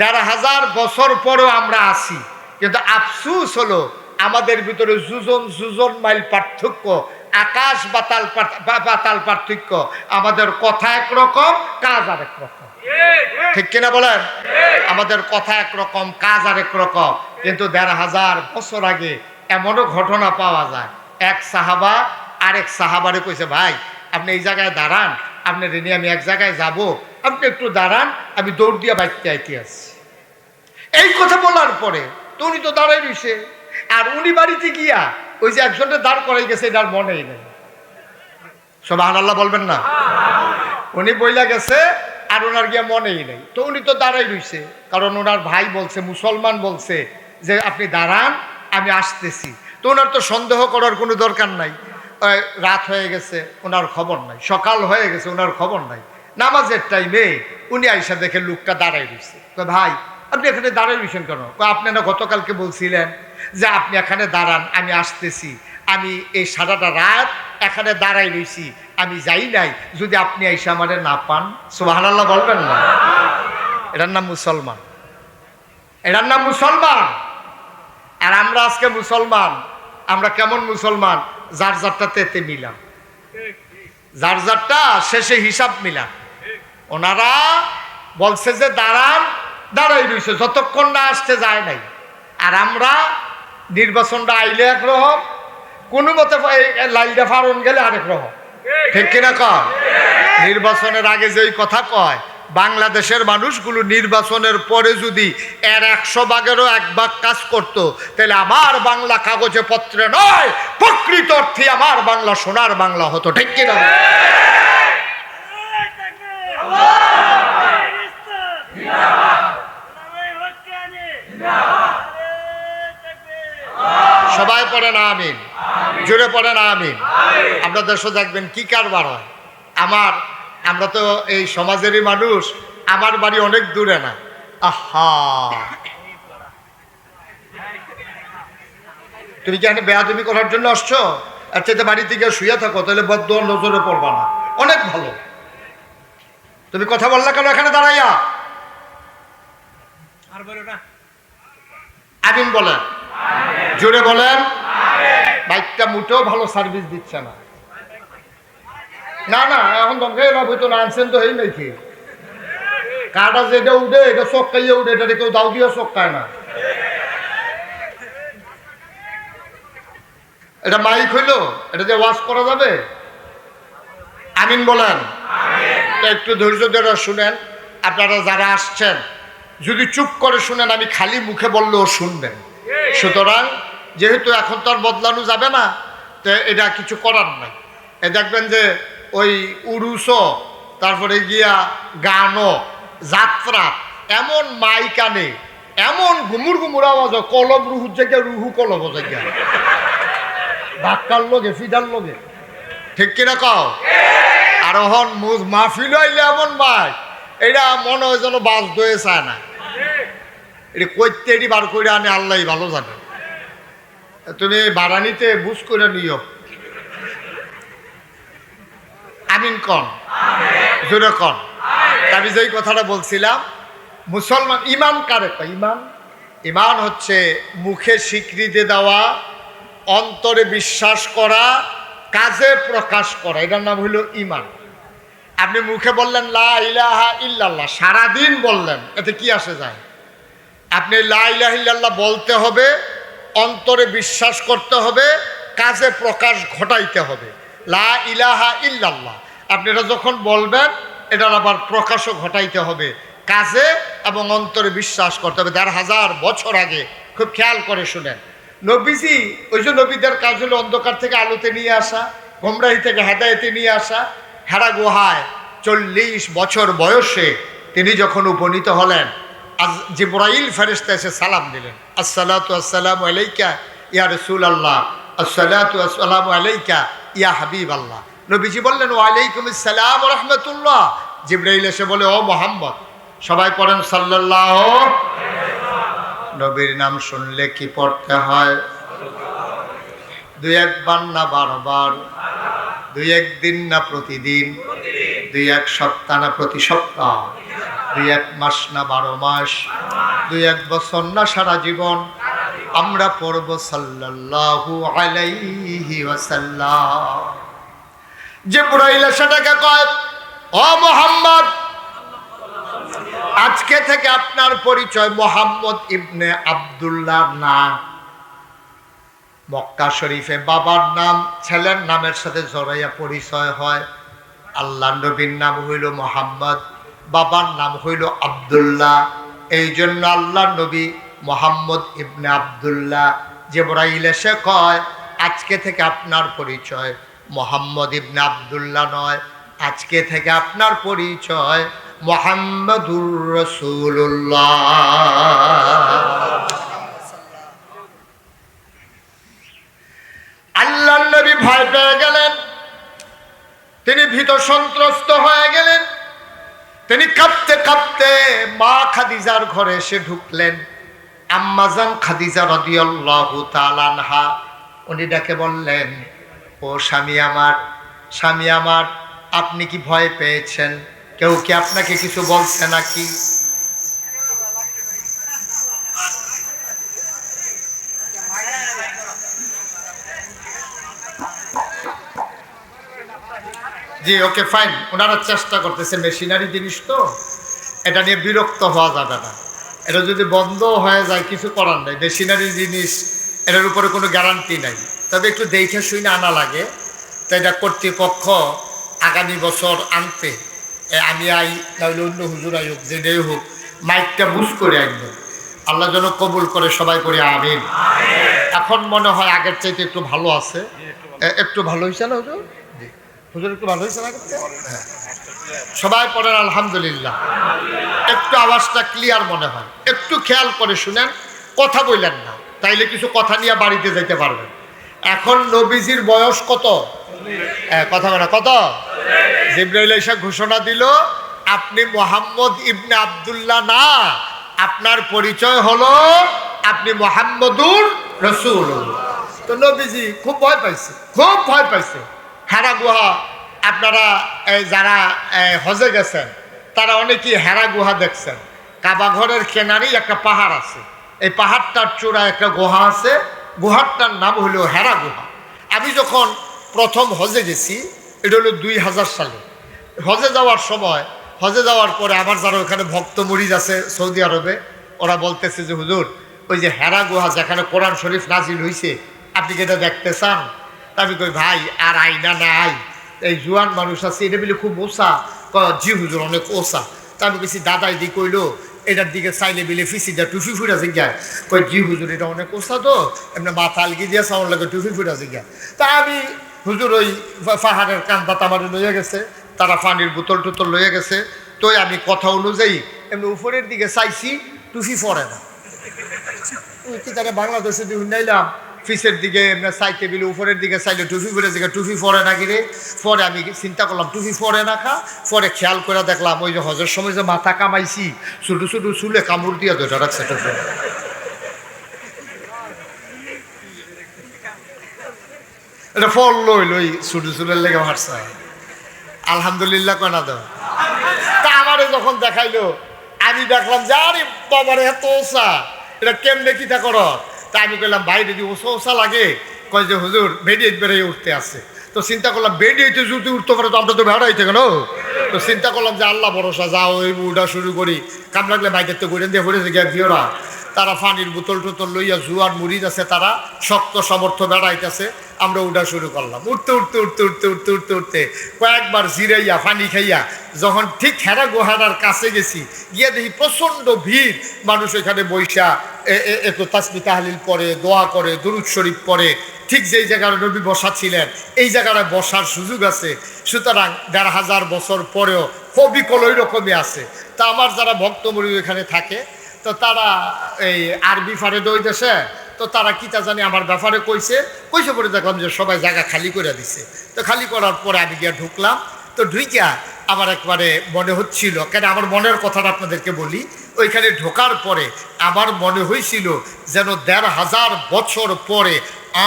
১৫০০ বছর পরেও আমরা আছি, কিন্তু আফসুস হলো আমাদের ভিতরে যোজন মাইল পার্থক্য, আকাশ পাতাল পার্থক্য। আমাদের কথা একরকম, কাজ আরেক রকম। ঠিক কিনা বলেন? আমাদের কথা একরকম, কাজ আরেক রকম। কিন্তু ১৫০০ বছর আগে এমনও ঘটনা পাওয়া যায়, এক সাহাবা আরেক সাহাবারে কইছে, ভাই আপনি এই জায়গায় দাঁড়ান, আপনার নিয়ে আমি এক জায়গায় যাব, আপনি একটু দাঁড়ান, আমি দৌড় দিয়ে বাইতে আইতে আসছি। এই কথা বলার পরে তো উনি তো দাঁড়াই রইছে, আর উনি বাড়িতে গিয়া ওই যে একজনটা দাঁড় করাই গেছে, এটার মনেই নেই। সুবহানাল্লাহ বলবেন না? উনি বইলা গেছে আর ওনার গিয়া মনেই নেই, তো উনি তো দাঁড়াই রইছে, কারণ ওনার ভাই বলছে, মুসলমান বলছে যে আপনি দাঁড়ান, আমি আসতেছি। তো ওনার তো সন্দেহ করার কোনো দরকার নাই। রাত হয়ে গেছে, ওনার খবর নাই, সকাল হয়ে গেছে, ওনার খবর নাই। নামাজের টাইমে উনি আইসা দেখে লোকটা দাঁড়াই রইছে। ভাই আপনি এখানে দাঁড়াই রইছেন কেন? আপনি না গতকালকে বলছিলেন যে আপনি এখানে দাঁড়ান, আমি আসতেছি। আমি এই সারাটা রাত এখানে দাঁড়াই রইছি, আমি যাই নাই, যদি আপনি আইসা আমাদের না পান। সুবহানাল্লাহ বলবেন না? এটার নাম মুসলমান, এটার নাম মুসলমান। আর আমরা আজকে মুসলমান, আমরা কেমন মুসলমান? যার যারটা তেতে মিলাম, যার যারটা শেষে হিসাব মিলাম। ওনারা বলছে যে দাঁড়ান, দাঁড়াই রইছে, যতক্ষণ না আসতে যায় নাই। আর আমরা নির্বাচনটা আইলে একরকম, কোনো মতে লাইলটা ফারণ গেলে আরেক রকম। ঠিক কিনা কয়? নির্বাচনের আগে যেই কথা কয়, বাংলাদেশের মানুষগুলো নির্বাচনের পরে যদি এর ১০০ ভাগেরও ১ ভাগ কাজ করত, তাহলে আমার বাংলা কাগজে পত্রে নয়, প্রকৃত অর্থে আমার বাংলা সোনার বাংলা হতো। ঠিক কিনা? সবাই পড়েন আমিন, জোরে পড়েন আমিন। আপনার দেশে দেখবেন কি কারবার হয়। আমরা তো এই সমাজেরই মানুষ, আমার বাড়ি অনেক দূরে না। আহা, তুমি কি এখানে বেয়াদবি করার জন্য আসছো? আচ্ছা, বাড়ি থেকে শুয়ে থাকো, তাহলে বদদোয়া নজরে পড়বা না, অনেক ভালো। তুমি কথা বললা কেন এখানে দাঁড়াইয়া? আমিন বলেন, জোরে বলেন। বাইকটা মোটেও ভালো সার্ভিস দিচ্ছে না। না না, এখন দমকে হয়তো না, আনছেন তো এই নাকি কাটা যেটা উঠে এটা চক্কাইয়ে উঠে, এটা কেউ দাও দিয়ে চক্কায় না। এটা মাইক হইলো, এটা যে ওয়াশ করা যাবে। আমিন বলেন। একটু ধৈর্য ধরে শুনেন। আপনারা যারা আসছেন যদি চুপ করে শুনেন, আমি খালি মুখে বললেও শুনবেন। সুতরাং যেহেতু এখন তো আর বদলানো যাবে না, তো এটা কিছু করার নাই। এ দেখবেন যে ওই উরুসও, তারপরে গিয়া গানও, যাত্রা, এমন মাইক আনে, এমন গুমুর গুমুর আওয়াজ, কলব রুহুর জায়গায় রুহু কলব জায়গায়, ধাক্কার লোকে ফিডার লোকে। ঠিক কিনা কও? আর হন মাহফিল হইলে এমন মাইক, এটা মনে হয় যেন বাস দয়ে চায় না। এটা কইতে এটি বার করে আনে আল্লাহ ভালো জানে। তুমি বারানিতে বুঝ করে নিও। আমিন কন, জোরে কন। আমি যেই কথাটা বলছিলাম, মুসলমান ইমান কারে কয়? ইমান হচ্ছে মুখে স্বীকৃতি দেওয়া, অন্তরে বিশ্বাস করা, কাজে প্রকাশ করা, এটার নাম হইল ইমান। আপনি মুখে বললেন লা ইলাহা ইল্লাল্লাহ, সারাদিন বললেন, এতে কি আসে যায়? আপনি লা ইলাহা ইল্লাল্লাহ বলতে হবে, অন্তরে বিশ্বাস করতে হবে, কাজে প্রকাশ ঘটাইতে হবে। লা ইলাহা ইল্লাল্লাহ আপনারা যখন বলবেন, এটার আবার প্রকাশও ঘটাইতে হবে, কাজে এবং অন্তরে বিশ্বাস করতে হবে। ১৫০০ বছর আগে, খুব খেয়াল করে শুনেন, নবীজি, ওই যে নবীদের কাজ হলো অন্ধকার থেকে আলোতে নিয়ে আসা, গোমরাহি থেকে হেদায়েতে নিয়ে আসা। হেরা গুহায় ৪০ বছর বয়সে তিনি যখন উপনীত হলেন, জিবরাইল ফেরেশতা এসে সালাম দিলেন, আসসালাতু আসসালামু আলাইকা ইয়া রাসূলুল্লাহ আসসালাতু ওয়াসসালামু আলাইকা ইয়া হাবিবাল্লাহ। নবীজি বললেন ওয়া আলাইকুমুস সালাম ওয়া রাহমাতুল্লাহ। জিবরাইল এসে বলে ও মুহাম্মদ। সবাই পড়েন সাল্লাল্লাহু। নবীর নাম শুনলে কি পড়তে হয়? দুই একবার না 12 বার, দুই একদিন না প্রতিদিন, দুই এক সপ্তাহ না প্রতি সপ্তাহ, দুই এক মাস না 12 মাস, দুই এক বছর না সারা জীবন আমরা পড়ব সাল্লাল্লাহু আলাইহি ওয়াসাল্লাম। জিবরাইল সেটাকে কয় ও মুহাম্মদ, আজকে থেকে আপনার পরিচয় মুহাম্মদ ইবনে আব্দুল্লাহ না। মক্কা শরীফে বাবার নাম ছেলের নামের সাথে জড়াইয়া পরিচয় হয়। আল্লাহ নবীর নাম হইল মুহাম্মদ, বাবার নাম হইল আব্দুল্লাহ। এই জন্য আল্লাহ নবী মুহাম্মদ ইবনে আব্দুল্লাহ। জিবরাইল এসে কয় আজকে থেকে আপনার পরিচয় মুহাম্মদ ইবনে আব্দুল্লাহ নয়, আজকে থেকে আপনার পরিচয় মুহাম্মাদুর রাসূলুল্লাহ। আল্লাহ নবী ভয় পেয়ে গেলেন, তিনি ভীত সন্ত্রস্ত হয়ে গেলেন। তিনি কাঁপতে কাঁপতে মা খাদিজার ঘরে এসে ঢুকলেন। আম্মাজান খাদিজা রাদিয়াল্লাহু তাআলা আনহা উনি ডাকে বললেন ও স্বামী আমার, স্বামী আমার, আপনি কি ভয় পেয়েছেন? কেউ কি আপনাকে কিছু বলছে নাকি? জি ওকে ফাইন, ওনারা চেষ্টা করতেছে, মেশিনারি জিনিস তো এটা নিয়ে বিরক্ত হওয়া যাবে না। এটা যদি বন্ধ হয়ে যায় কিছু করার নেই, মেশিনারি জিনিস এটার উপরে কোনো গ্যারান্টি নাই। তবে একটু দেখে শুনে আনা লাগে। তো এটা কর্তৃপক্ষ আগামী বছর আনতে আমি আই তাহলে অন্য হুজুর আই হোক যেটাই হোক মাইকটা বুঝ করে আনবে। আল্লাহ যেন কবুল করে, সবাই করে আমিন। এখন মনে হয় আগের চাইতে একটু ভালো আছে। একটু ভালো হয়েছে না হুজুর? হুজুর একটু ভালো হয়েছে না? সবাই পড়েন আলহামদুলিল্লাহ। একটু আওয়াজটা ক্লিয়ার মনে হয়, একটু খেয়াল করে শুনেন, কথা বললেন না, তাইলে কিছু কথা নিয়ে বাড়িতে যেতে পারবেন। এখন নবীজির বয়স কত? কথা বলে কত? জিবরাইল এসে ঘোষণা দিল আপনি মুহাম্মদ ইবনে আব্দুল্লাহ না, আপনার পরিচয় হলো আপনি মুহাম্মাদুর রাসূলুল্লাহ। তো নবীজি খুব ভয় পাইছে, খুব ভয় পাইছে। হেরা গুহা, আপনারা যারা হজে গেছেন তারা অনেকেই হেরা গুহা দেখছেন। কাবা ঘরের কেনারেই একটা পাহাড় আছে, এই পাহাড়টার চূড়ায় একটা গুহা আছে, গুহাটার নাম হলো হেরা গুহা। আমি যখন প্রথম হজে গেছি, এটা হলো 2000 সালে। হজে যাওয়ার সময়, হজে যাওয়ার পরে আমার যারা ওখানে ভক্ত মুরিদ আছে সৌদি আরবে, ওরা বলতেছে যে হুজুর ওই যে হেরা গুহা যেখানে কোরআন শরীফ নাজিল হয়েছে আপনি কি এটা দেখতে চান? আমি কই ভাই আর আইনা নাই, এই জোয়ান মানুষ আছে এটা বলে খুব ওসা। জি হুজুর অনেক ওসা। তা আমি কেছি দাদাই দি কইলো এটার দিকে চাইলে বিলে ফিসিটা টুফি ফুটা জিজ্ঞায়। কই জি হুজুর এটা অনেক ওসা, তো এমনি মাথা আলগি দিয়ে সাউন্ড লাগে টুফি ফুটা জিজ্ঞায়। তা আমি হুজুর ওই পাহাড়ের কান্দা তামারে লইয়া গেছে, তারা পানির বোতল টোতল লইয়া গেছে। তো আমি কথা অনুযায়ী এমনি উপরের দিকে চাইছি, টুফি পরে না। কি তারা বাংলাদেশে দিয়ে হুন্ডাইলাম ফিসের দিকে এমনি চাইতে বিলে উপরের দিকে চাইলে টুফি পরে দিকে টুফি পরে না কিরে। পরে আমি চিন্তা করলাম টুফি পরে না খা। পরে খেয়াল করে দেখলাম ওই যে হজের সময় যে মাথা কামাইছি ছোটো ছোটো চুলে কামড় দিয়ে ধরে রাখছে। এটা ফল লই লই ছোটো চুলের লেগে মারছে। আলহামদুলিল্লাহ কনা দাও। তা আমারে যখন দেখাইলো আমি দেখলাম যে আরে বাবার এত ওসা, এটা কেমনে কিতা কর? তা আমি কইলাম ভাই যদি ওসা ওসা লাগে, কয় যে হুজুর বেডিয়ে বেড়ে উঠতে আসছে। তো চিন্তা করলাম বেডিয়েতে যদি উঠতে পারে তো আমরা তো বেড়াইতে কেন। তো চিন্তা করলাম যে আল্লাহ ভরসা, যাও ওই উঠা শুরু করি, কাম লাগলে বাইদের তো ঘুরে দিয়ে পড়েছে গিয়া ভিওরা। তারা পানির বোতল টোতল লইয়া জুয়ান মুরিদ আছে, তারা শক্ত সমর্থ বেড়াইতেছে। আমরা উঠা শুরু করলাম, উঠতে উঠতে উঠতে উঠতে উঠতে উঠতে উঠতে কয়েকবার জিরাইয়া পানি খাইয়া যখন ঠিক হেরা গুহাটার কাছে গেছি, গিয়ে দেখি প্রচণ্ড ভিড় মানুষ। এখানে বৈশা এত তাসবিহ তাহলিল পড়ে, দোয়া করে, দুরূদ শরীফ পড়ে। ঠিক যেই জায়গায় নবী বসা ছিলেন এই জায়গায় বসার সুযোগ আছে। সুতরাং 1500 বছর পরেও অবিকল ওই রকমই আছে। তা আমার যারা ভক্ত মুরিদ এখানে থাকে, তো তারা এই আরবি ফারে ওই দেশে তো তারা কি তা জানি আমার ব্যাপারে কইছে পরে দেখলাম যে সবাই জায়গা খালি করে দিছে। তো খালি করার পরে আমি গিয়ে ঢুকলাম। তো ঢুকিয়া আমার একবারে মনে হচ্ছিল, কেন আমার মনের কথাটা আপনাদেরকে বলি, ওইখানে ঢোকার পরে আমার মনে হয়েছিল যেন ১৫০০ বছর পরে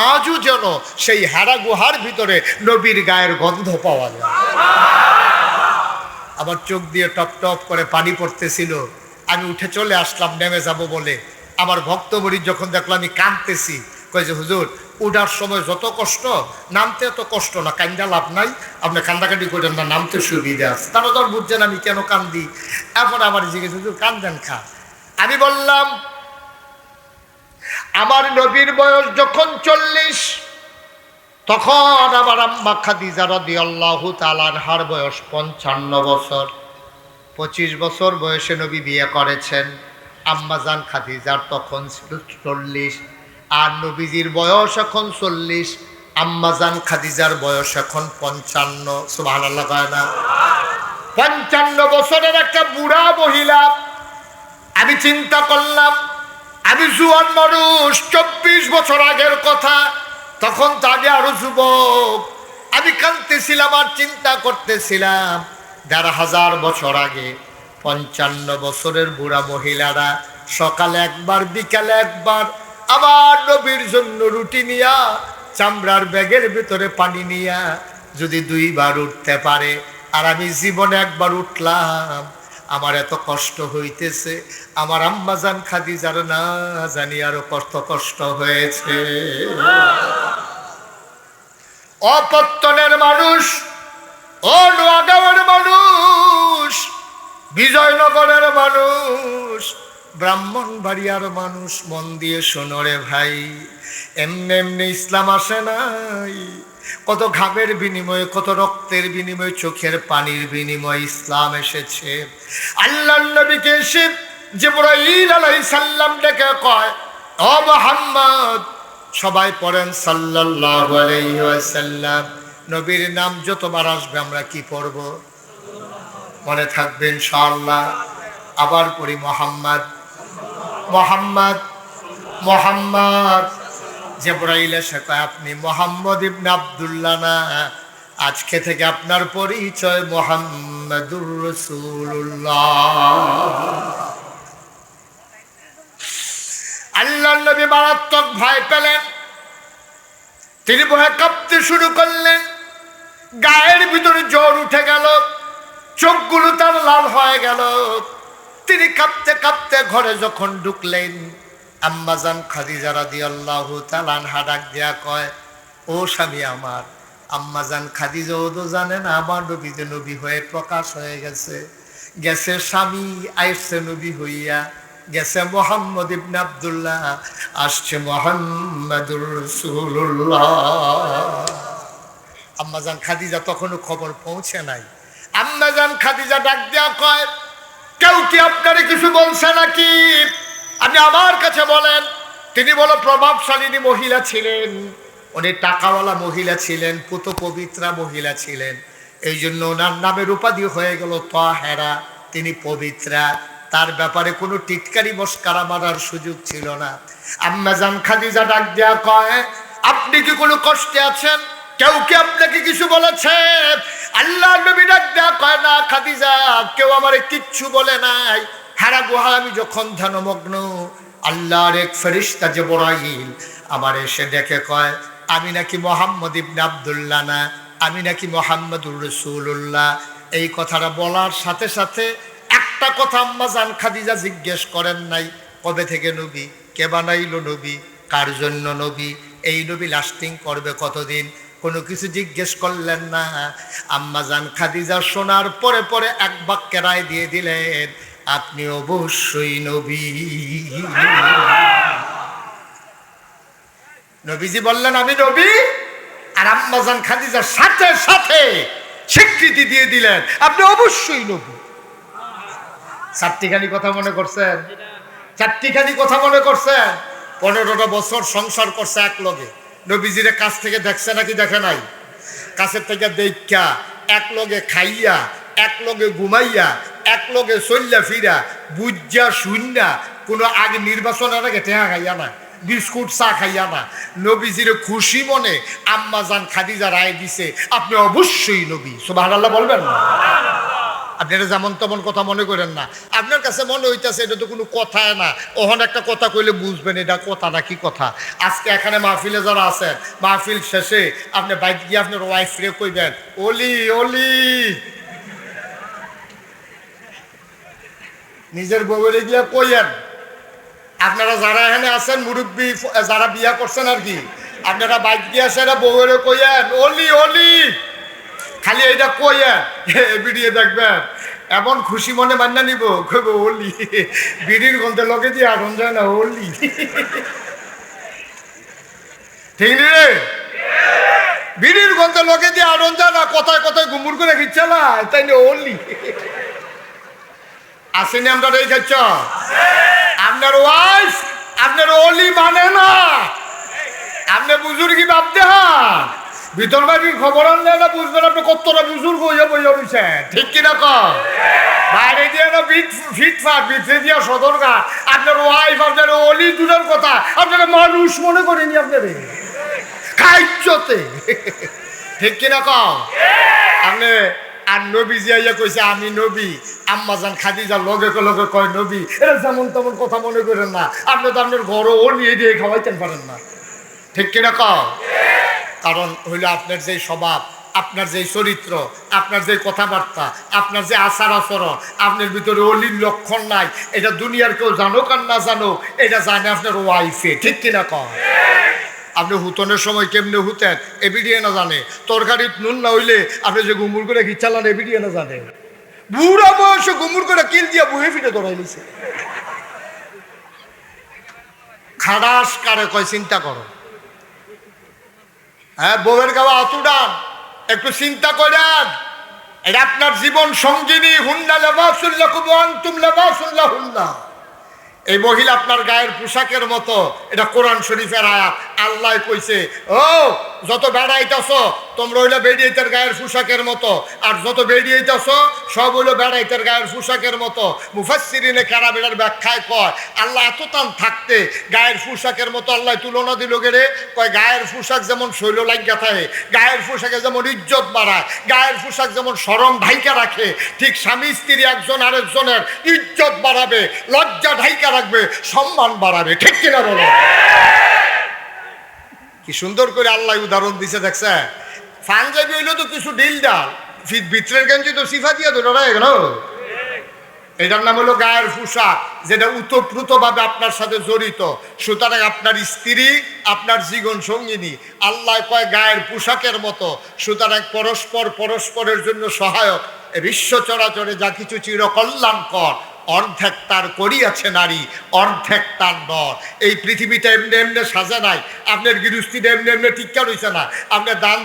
আজও যেন সেই হেরা গুহার ভিতরে নবীর গায়ের গন্ধ পাওয়া যায়। আমার চোখ দিয়ে টপ টপ করে পানি পড়তেছিল। আমি উঠে চলে আসলাম নেমে যাব বলে। আমার ভক্তমরী যখন দেখলো আমি কাঁদতেছি, কয় যে হুজুর উঠার সময় যত কষ্ট, নামতে এত কষ্ট না, কান্দা লাভ নাই, আপনি কান্দাকাটি করেন না, নামতে সুবিধা আছে। তারা তো বুঝছেন আমি কেন কান্দি। এখন আমার জিজ্ঞেস হুজুর কান্দেন খা। আমি বললাম আমার নবীর বয়স যখন ৪০, তখন আমার আম্মা খাদিজা রাদিয়াল্লাহু তাআলা আনহার বয়স ৫৫ বছর। ২৫ বছর বয়সে নবী বিয়ে করেছেন। আম্মাজান খাদিজার তখন ছিল ৪০, আর নবীজির বয়স এখন ৪০, আম্মাজান খাদিজার বয়স এখন ৫৫। সুবহানাল্লাহ কয় না? ৫৫ বছরের একটা বুড়া মহিলা। আমি চিন্তা করলাম আমি জুয়ান মানুষ, ২৪ বছর আগের কথা, তখন তো আমি আরো যুবক। আমি কাঁদতেছিলাম আর চিন্তা করতেছিলাম ১৫০০ বছর আগে ৫৫ বছরের বুড়া মহিলারা সকালে একবার বিকালে একবার আবার নবীর জন্য রুটি নিয়া চামড়ার ব্যাগের ভিতরে পানি নিয়া যদি ২ বার উঠতে পারে, আর আমি জীবনে একবার উঠলাম, আমার এত কষ্ট হইতেছে, আমার আম্মাজান খাদিজার না জানি আরো কষ্ট হয়েছে। অপত্তনের মানুষ, ও নোয়াগাঁওয়ের মানুষ, বিজয়নগরের মানুষ, ব্রাহ্মণবাড়িয়ার মানুষ, মন দিয়ে শোনো রে ভাই, এমনি এমনি ইসলাম আসে নাই। কত ঘামের বিনিময়ে, কত রক্তের বিনিময়ে, চোখের পানির বিনিময়ে ইসলাম এসেছে। আল্লাহর নবীকে এসে জিবরাইল আলাইহিস সালাম ডেকে কয়, ও মুহাম্মদ, সবাই পড়েন সাল্লাল্লাহু আলাইহি ওয়াসাল্লাম। নবীর নাম যতবার আসবে আমরা কি পড়ব? মনে থাকবে ইনশাআল্লাহ। আবার পড়ি মুহাম্মদ মুহাম্মদ মুহাম্মদ। জিবরাইল এসে কয়, আপনি মুহাম্মদ ইবনে আব্দুল্লাহ না, আজকে থেকে আপনার পরিচয় মুহাম্মাদুর রাসূলুল্লাহ। আল্লাহর নবী মারাত্মক ভয় পেলেন। তিনি ভয়ে কাঁপতে শুরু করলেন, গায়ের ভিতরে জ্বর উঠে গেল, চোখগুলো তার লাল হয়ে গেল। তিনি কাঁপতে কাঁপতে ঘরে যখন ঢুকলেন, আম্মাজান খাদিজা রাদিয়াল্লাহু তাআলা আনহা ডাক দিয়া কয়, ও স্বামী আমার। আম্মাজান খাদিজা ও তো জানেন আমার নবী যে নবী হয়ে প্রকাশ হয়ে গেছে, গেছে স্বামী, আইসে নবী হইয়া, গেছে মুহাম্মদ ইবনে আব্দুল্লাহ, আসছে মুহাম্মাদুর রাসূলুল্লাহ। আম্মাজান খাদিজা তখনও খবর পৌঁছে নাই। আম্মাজান খাদিজা ডাক দিয়া কয়, কেউ কি আপনারে কিছু বলছে নাকি? আপনি আমার কাছে বলেন। তিনি বলো প্রভাবশালিনী মহিলা ছিলেন, উনি টাকাওয়ালা মহিলা ছিলেন, পুত পবিত্রা মহিলা ছিলেন, এই জন্য ওনার নামের উপাধি হয়ে গেল তাহেরা, তিনি পবিত্রা। তার ব্যাপারে কোনো টিটকারি মস্কারা মারার সুযোগ ছিল না। আম্মাজান খাদিজা ডাক দেয়া কয়, আপনি কি কোনো কষ্টে আছেন? কেউ কি আপনাকে কিছু বলেছে? আল্লাহ নবী ডাক দেয়া কয়, না খাদিজা, কেউ আমারে কিচ্ছু বলে নাই। হেরা গুহা আমি যখন ধ্যানমগ্ন, আল্লাহর এক ফেরেশতা জিবরাইল আমার এসে দেখে কয়, আমি নাকি মুহাম্মদ ইবনে আব্দুল্লাহ না, আমি নাকি মুহাম্মাদুর রাসূলুল্লাহ। এই কথাটা বলার সাথে সাথে একটা কথা আম্মাজান খাদিজা জিজ্ঞেস করেন নাই, কবে থেকে নবী, কে বানাইলো নবী, কার জন্য নবী, এই নবী লাস্টিং করবে কতদিন, কোনো কিছু জিজ্ঞেস করলেন না। আম্মাজান খাদিজা শোনার পরে পরে এক বাক্যে রায় দিয়ে দিলেন, আপনি অবশ্যই নবী। নবীজি বললেন আমি নবী, আর আম্মাজান খাদিজার সাথে সাথে স্বীকৃতি দিয়ে দিলেন আপনি অবশ্যই নবী। চারটিখানি কথা মনে করছেন? চারটিখানি কথা মনে করছেন? 15টা বছর সংসার করছে এক লগে। নবীজির কাছ থেকে দেখছে নাকি দেখে নাই? কাছের থেকে দেখা, এক লগে খাইয়া, এক লগে ঘুমাইয়া, এক লগে চল্লা ফিরা, বুঝা শূন্যা, কোনো আগে নির্বাচনের আগে টেহা খাইয়া না, বিস্কুট চা খাইয়া না, নবীজির খুশি মনে আম্মাজান খাদিজা রায় দিছে আপনি অবশ্যই নবী। সুবহানাল্লাহ বলবেন না? আপনারা যেমন তেমন কথা মনে করেন না। আপনার কাছে মনে হইতেছে এটা তো কোনো কথাই না, ওখানে একটা কথা কইলে বুঝবেন এটা কথা না কি কথা। আজকে এখানে মাহফিলে যারা আছেন, মাহফিল শেষে আপনি বাইক গিয়ে আপনার ওয়াইফ রে কইবেন ওলি ওলি, নিজের বউরে গিয়া কইয়েন। আপনারা যারা এখানে আছেন মুরব্বী যারা বিয়া করছেন আর কি, আপনারা বাইক গিয়ে আসেন বউরে কইয়েন ওলি ওলি, খালি এইটা কইয়েন, ভিডিও দেখবেন এমন খুশি মনে মান্না নিব কইব ওলি, বিড়ির গন্ধে লগে দিয়ে আগুন যায় না ওলি। ঠিক নি রে? বিড়ির গন্ধে লগে দিয়ে আগুন যায় না, কথায় কথায় গুমুর করে খিচ্ছে না, তাই না ওলি। আসেনি আমরা এই খাচ্ছ, আপনার ওয়াইফ আপনার ওলি মানে না, আপনি বুজুর্গি ভাবতে হন, ভিতর বাড়ির খবর আনলে না বুঝবেন আপনি কতটা বুজুর্গ হইয়া বইয়া রয়েছে। ঠিক কিনা কম? বাইরে দিয়ে না ফিটফাট, ভিতরে দিয়া সদরগা, আপনার ওয়াইফ আপনার অলি দূরের কথা আপনারা মানুষ মনে করেনি আপনারে খাইচতে। ঠিক কিনা কম? আপনি আর নবী জিয়া কইছে আমি নবী, আম্মাজান খাদিজা লগে লগে কয় নবী, এটা যেমন তেমন কথা মনে করেন না। আপনি তো আপনার ঘরও অলি দিয়ে খাওয়াইতেন পারেন না। ঠিক কিনা কম? কারণ হইল আপনার যে স্বভাব, আপনার যে চরিত্র, আপনার যে কথাবার্তা, আপনার যে আচার আচরণ, আপনার ভিতরে অলির লক্ষণ নাই। এটা দুনিয়ার কেউ জানুক আর না জানুক, এটা জানে আপনার ওয়াইফে। ঠিক কিনা কম? আপনি হুতনের সময় কেমনে হুতেন এ ভিডিও না জানে, তরকারিত নুন না হইলে আপনি যে গুমুর করে ঘিচালান এ ভিডিও না জানে। বুড়া বয়সে গুমুর করে কিল দিয়া বুহে ফিটে ধরাই লিছে। খাড়াস কারে কয় চিন্তা করো। হ্যাঁ, বউয়ের গাওয়া অতুডান একটু চিন্তা করেন, এটা আপনার জীবন সঙ্গিনী। হুন্না লেবাসুল্লাহ কুবআনতুম লেবাসুল্লাহ হুন্না, এই মহিলা আপনার গায়ের পোশাকের মতো। এটা কোরআন শরীফের আয়াত। আল্লাহ কইছে ও যত বেড়াইতেছ তোমরা হইলো বেড়িয়েতের গায়ের পোশাকের মতো, আর যত বেড়িয়েতেছ সব হইলো বেড়াইতের গায়ের পোশাকের মতো। মুফাসসিরিনে কেরামের ব্যাখ্যায় কয় আল্লাহ এত টান থাকতে গায়ের পোশাকের মতো আল্লাহ তুলনা দিল গেলে, কয় গায়ের পোশাক যেমন শৈল লাগিয়া থাকে, গায়ের পোশাকে যেমন ইজ্জত বাড়ায়, গায়ের পোশাক যেমন শরম ঢাইকা রাখে, ঠিক স্বামী স্ত্রী একজন আরেকজনের ইজ্জত বাড়াবে, লজ্জা ঢাইকা রাখবে, সম্মান বাড়াবে। ঠিক কিনা বলো? কি সুন্দর করে আল্লাহ উদাহরণ দিছে দেখছে। পাঞ্জাবি হইলো তো কিছু ডিল ডাল, ভিতরের গেঞ্জি তো সিফা দিয়া ধরে গেল। এটার নাম হলো গায়ের পোশাক, যেটা উতপ্রুত ভাবে আপনার সাথে জড়িত। সুতরাং আপনার স্ত্রী আপনার জীবন সঙ্গিনী, আল্লাহ কয় গায়ের পোশাকের মতো। সুতরাং পরস্পর পরস্পরের জন্য সহায়ক। বিশ্ব চরাচরে যা কিছু চিরকল্যাণকর, অর্ধেক তার করিয়াছে নারী, অর্ধেক তার নর। এই পৃথিবীটা এমনি এমনি সাজা নাই, আপনার গৃহস্থিটা এমনি এমনি টিকা রইছে না। আপনি ধান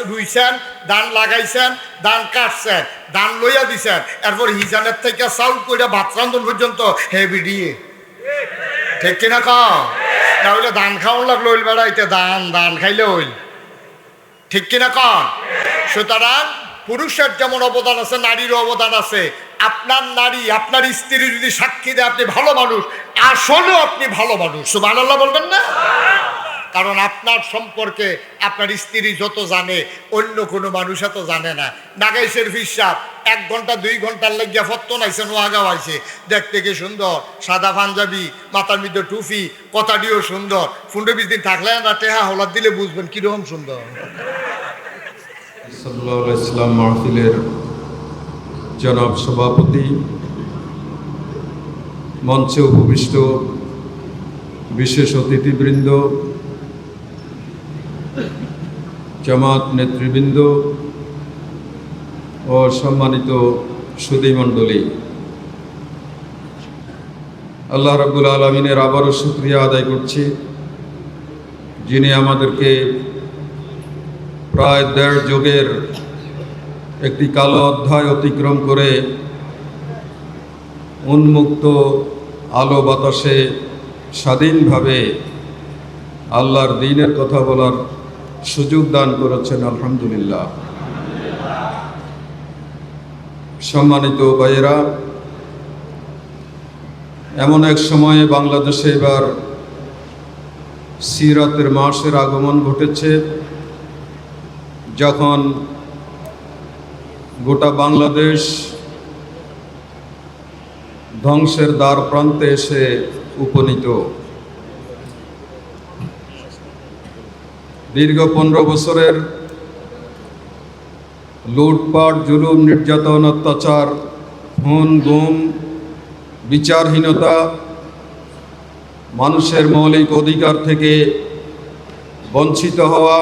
রুইছেন, ধান লাগাইছেন, ধান কাটছেন, ধান লইয়া দিছেন, এরপর হিজানের থেকে চাউল করে ভাত রান্ধন পর্যন্ত হেভি দিয়ে। ঠিক কিনা কম? না হইলে ধান খাওয়ান লাগলো হইল বেড়াইতে, ধান ধান খাইলে হইল। ঠিক কিনা কম? সুতরাং পুরুষের যেমন অবদান আছে নারীরও অবদান আছে। আপনার নারী আপনার স্ত্রী যদি সাক্ষী দেয় আপনি ভালো মানুষ, আসলেও আপনি ভালো মানুষ। সুবহানাল্লাহ বলবেন না? কারণ আপনার সম্পর্কে আপনার স্ত্রী যত জানে অন্য কোনো মানুষ এত জানে না। নাগাইশের ফিসাব 1 ঘন্টা 2 ঘন্টার লাগিয়া ফত্ত নাইছে, নোয়াগাও আইছে, দেখতে কি সুন্দর, সাদা পাঞ্জাবি, মাথার মধ্যে টুপি, কথাটিও সুন্দর। 15-20 দিন থাকলে না টেহা হলাদ দিলে বুঝবেন কিরকম সুন্দর। সাল্লাল্লাহু আলাইহি ওয়াসাল্লাম মাহফিলের জনাব সভাপতি, মঞ্চে উপবিষ্ট বিশেষ অতিথিবৃন্দ, জামাত নেতৃবৃন্দ ও সম্মানিত সুধীমণ্ডলী, আল্লাহ রাব্বুল আলামিনের আবারও শুকরিয়া আদায় করছি, যিনি আমাদেরকে প্রায় 1.5 যুগের একটি কালো অধ্যায় অতিক্রম করে উন্মুক্ত আলো বাতাসে স্বাধীনভাবে আল্লাহর দ্বীনের কথা বলার সুযোগ দান করেছেন। আলহামদুলিল্লাহ। সম্মানিত ভাইয়েরা, এমন এক সময়ে বাংলাদেশে এবার সিরাতের মাসের আগমন ঘটেছে, যখন গোটা বাংলাদেশ ধ্বংসের দ্বার প্রান্তে এসে উপনীত। দীর্ঘ 15 বছরের লুটপাট, জুলুম, নির্যাতন, অত্যাচার, খুন, গুম, বিচারহীনতা, মানুষের মৌলিক অধিকার থেকে বঞ্চিত হওয়া,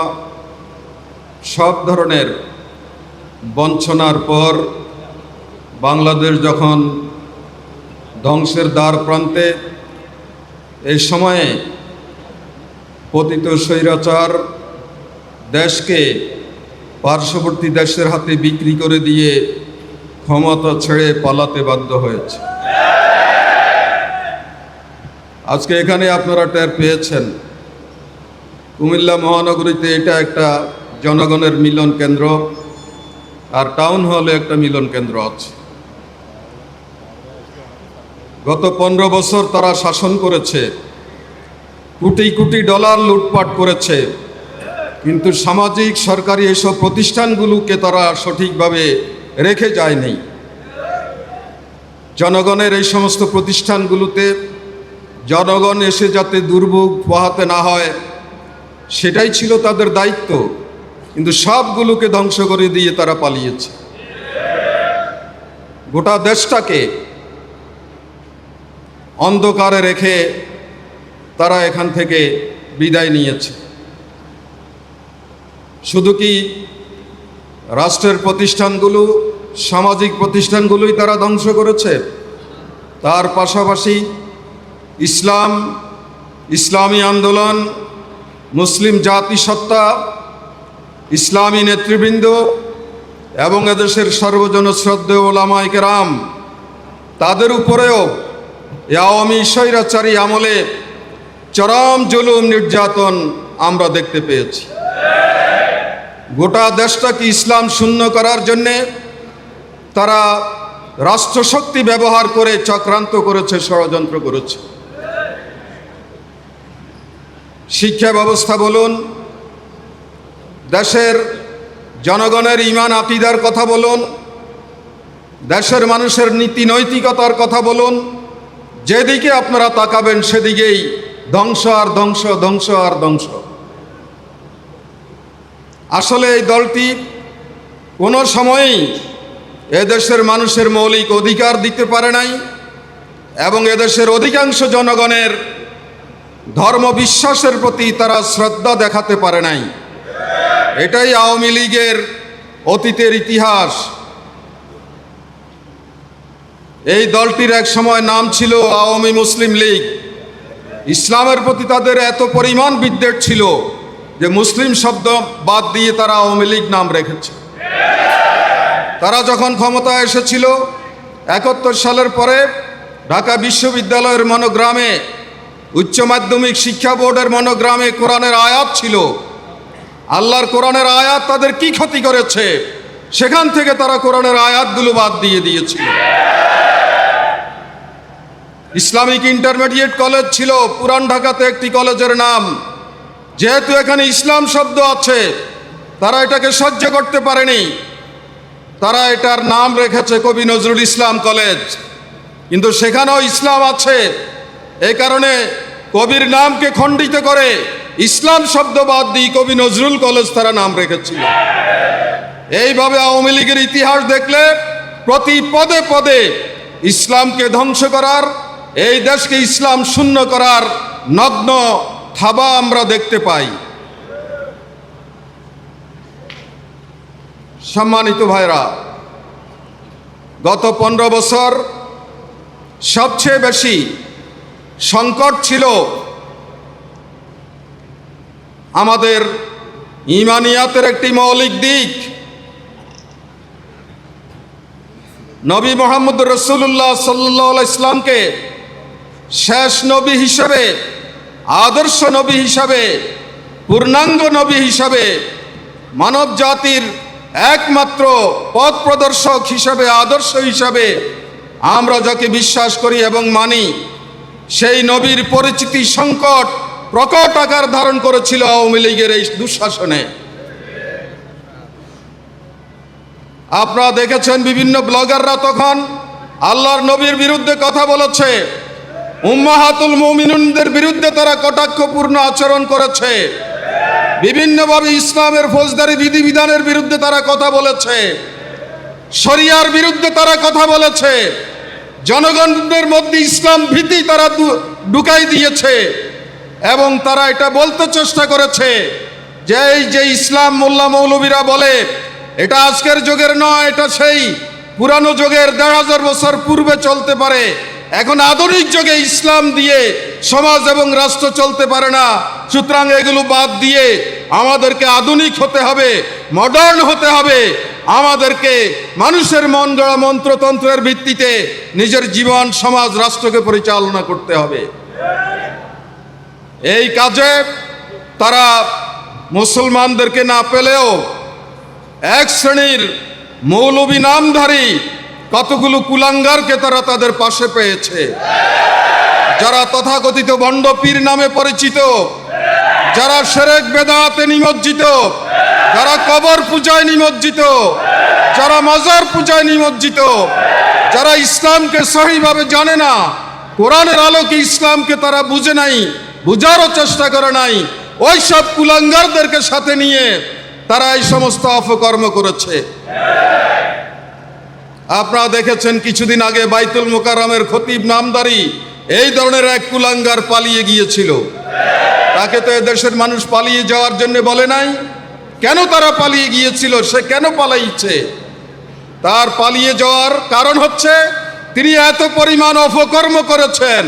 সব ধরনের বঞ্চনার পর বাংলাদেশ যখন ধ্বংসের দ্বার প্রান্তে, এই সময়ে পতিত স্বৈরাচার দেশকে পার্শ্ববর্তী দেশের হাতে বিক্রি করে দিয়ে ক্ষমতা ছেড়ে পালাতে বাধ্য হয়েছে। আজকে এখানে আপনারা টের পেয়েছেন, কুমিল্লা মহানগরীতে এটা একটা জনগণের মিলন কেন্দ্র, আর টাউন হলে একটা মিলন কেন্দ্র আছে। গত 15 বছর তারা শাসন করেছে, কোটি কোটি ডলার লুটপাট করেছে, কিন্তু সামাজিক সরকারি এসব প্রতিষ্ঠানগুলোকে তারা সঠিকভাবে রেখে যায়নি। জনগণের এই সমস্ত প্রতিষ্ঠানগুলোতে জনগণ এসে যাতে দুর্ভোগ পোহাতে না হয়, সেটাই ছিল তাদের দায়িত্ব, কিন্তু সবগুলোকে ধ্বংস করে দিয়ে তারা পালিয়েছে। গোটা দেশটাকে অন্ধকারে রেখে তারা এখান থেকে বিদায় নিয়েছে। শুধু কি রাষ্ট্রের প্রতিষ্ঠানগুলো, সামাজিক প্রতিষ্ঠানগুলোই তারা ধ্বংস করেছে, তার পাশাপাশি ইসলাম, ইসলামী আন্দোলন, মুসলিম জাতিসত্তা, ইসলামী নেতৃবৃন্দ এবং এদেশের সর্বজন শ্রদ্ধেয় ওলামায়ে কেরাম, তাদের উপরেও এই আওয়ামী স্বৈরাচারী আমলে চরম জুলুম, নির্যাতন আমরা দেখতে পেয়েছি। গোটা দেশটাকে ইসলাম শূন্য করার জন্যে তারা রাষ্ট্রশক্তি ব্যবহার করে চক্রান্ত করেছে, ষড়যন্ত্র করেছে। শিক্ষা ব্যবস্থা বলুন, দেশের জনগণের ঈমান আকীদার কথা বলুন, দেশের মানুষের নীতি নৈতিকতার কথা বলুন, যেদিকে আপনারা তাকাবেন সেদিকেই ধ্বংস আর ধ্বংস, ধ্বংস আর ধ্বংস। আসলে এই দলটি কোনো সময়ই এদেশের মানুষের মৌলিক অধিকার দিতে পারে নাই এবং এদেশের অধিকাংশ জনগণের ধর্ম বিশ্বাসের প্রতি তারা শ্রদ্ধা দেখাতে পারে নাই। এটাই আওয়ামী লীগের অতীতের ইতিহাস। এই দলটির এক সময় নাম ছিল আওয়ামী মুসলিম লীগ। ইসলামের প্রতি তাদের এত পরিমাণ বিদ্বেষ ছিল যে মুসলিম শব্দ বাদ দিয়ে তারা আওয়ামী লীগ নাম রেখেছে। তারা যখন ক্ষমতায় এসেছিল 71 সালের পরে, ঢাকা বিশ্ববিদ্যালয়ের মনোগ্রামে, উচ্চ মাধ্যমিক শিক্ষা বোর্ডের মনোগ্রামে কোরআনের আয়াত ছিল। আল্লাহর কোরআনের আয়াত তাদের কি ক্ষতি করেছে, সেখান থেকে তারা কোরআনের আয়াতগুলো বাদ দিয়ে দিয়েছিল। ইসলামিক ইন্টারমিডিয়েট কলেজ ছিল পুরান ঢাকাতে একটি কলেজের নাম। যেহেতু এখানে ইসলাম শব্দ আছে, তারা এটাকে সহ্য করতে পারেনি, তারা এটার নাম রেখেছে কবি নজরুল ইসলাম কলেজ। কিন্তু সেখানেও ইসলাম আছে, এই কারণে কবির নামকে খণ্ডিত করে ইসলাম শব্দ বাদ দিয়ে কবি নজরুল কলেজ তারা নাম রেখেছিল। এইভাবে আওয়ামী লীগের ইতিহাস দেখলে প্রতি পদে পদে ইসলামকে ধ্বংস করার, এই দেশকে ইসলাম শূন্য করার নগ্ন থাবা আমরা দেখতে পাই। সম্মানিত ভাইরা, গত 15 বছর সবচেয়ে বেশি সংকট ছিল আমাদের ঈমানিয়াতের একটি মৌলিক দিক। নবী মুহাম্মদ রাসূলুল্লাহ সাল্লাল্লাহু আলাইহি ইসলামকে শেষ নবী হিসাবে, আদর্শ নবী হিসাবে, পূর্ণাঙ্গ নবী হিসাবে, মানব জাতির একমাত্র পথ প্রদর্শক হিসাবে, আদর্শ হিসাবে আমরা যাকে বিশ্বাস করি এবং মানি, সেই নবীর পরিচিতি সংকট প্রকট আকার ধারণ করেছিল আওয়ামী লীগের এই দুঃশাসনে। আপনারা দেখেছেন বিভিন্ন ব্লগাররা তখন আল্লাহর নবীর বিরুদ্ধে কথা বলেছে, উম্মাহাতুল মুমিনুনদের বিরুদ্ধে তারা কটাক্ষপূর্ণ আচরণ করেছে, বিভিন্নভাবে ইসলামের ফৌজদারি বিধিবিধানের বিরুদ্ধে তারা কথা বলেছে, শরিয়ার বিরুদ্ধে তারা কথা বলেছে, জনগণের মধ্যে ইসলাম ভীতি তারা ঢুকাই দিয়েছে এবং তারা এটা বলতে চেষ্টা করেছে যে এই যে ইসলাম মোল্লা মৌলবীরা বলে এটা আজকের যুগের নয়, এটা সেই পুরানো যুগের ১,৫০০ বছর পূর্বে চলতে পারে। এখন আধুনিক যুগে ইসলাম দিয়ে সমাজ এবং রাষ্ট্র চলতে পারে না, সুতরাং এগুলো বাদ দিয়ে আমাদেরকে আধুনিক হতে হবে, মডার্ন হতে হবে, আমাদেরকে মানুষের মন গড়া মন্ত্রতন্ত্রের ভিত্তিতে নিজের জীবন সমাজ রাষ্ট্রকে পরিচালনা করতে হবে। এই কাজে তারা মুসলমানদেরকে না পেলেও এক শ্রেণীর মৌলবী নামধারী কতগুলো কুলাঙ্গারকে তারা তাদের পাশে পেয়েছে, যারা তথাকথিত ভণ্ড পীর নামে পরিচিত, যারা শিরক বেদাতে নিমজ্জিত, যারা কবর পূজায় নিমজ্জিত, যারা মাজার পূজায় নিমজ্জিত, যারা ইসলামকে সহিভাবে জানে না, কোরআনের আলোকে ইসলামকে তারা বুঝে নাই, বুঝারও চেষ্টা করে নাই, ওই সব কুলাঙ্গারদেরকে সাথে নিয়ে তারা এই সমস্ত অপকর্ম করেছে। আপনারা দেখেছেন কিছুদিন আগে বাইতুল মোকাররমের খতিব নামদারি এই ধরনের এক কুলাঙ্গার পালিয়ে গিয়েছিল। তাকে তো দেশের মানুষ পালিয়ে যাওয়ার জন্য বলে নাই। কেন তারা পালিয়ে গিয়েছিল, সে কেন পালাইছে? তার পালিয়ে যাওয়ার কারণ হচ্ছে তিনি এত পরিমাণ অপকর্ম করেছেন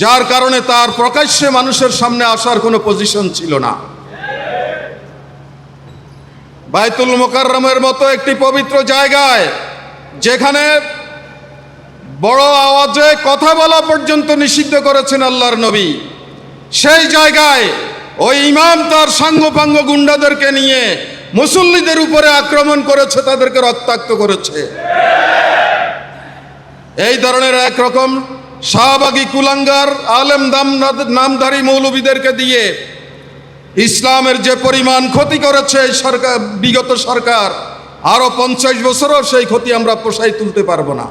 যার কারণে তার প্রকাশ্যে মানুষের সামনে আসার কোনো পজিশন ছিল না। বাইতুল মোকাররমের মতো একটি পবিত্র জায়গায় যেখানে বড় আওয়াজে কথা বলা পর্যন্ত নিষিদ্ধ করেছেন আল্লাহর নবী, সেই জায়গায় ওই ইমাম তার সাঙ্গপাঙ্গ গুন্ডাদেরকে নিয়ে মুসল্লিদের উপরে আক্রমণ করেছে, তাদেরকে রক্তাক্ত করেছে। এই ধরনের একরকম শাহবাগী কুলাঙ্গার আলেম নামধারী মৌলবীদেরকে দিয়ে ইসলামের যে পরিমাণ ক্ষতি করেছে সরকার, বিগত সরকার, আরো 50 বছরও সেই ক্ষতি আমরা পোষাই তুলতে পারবো না।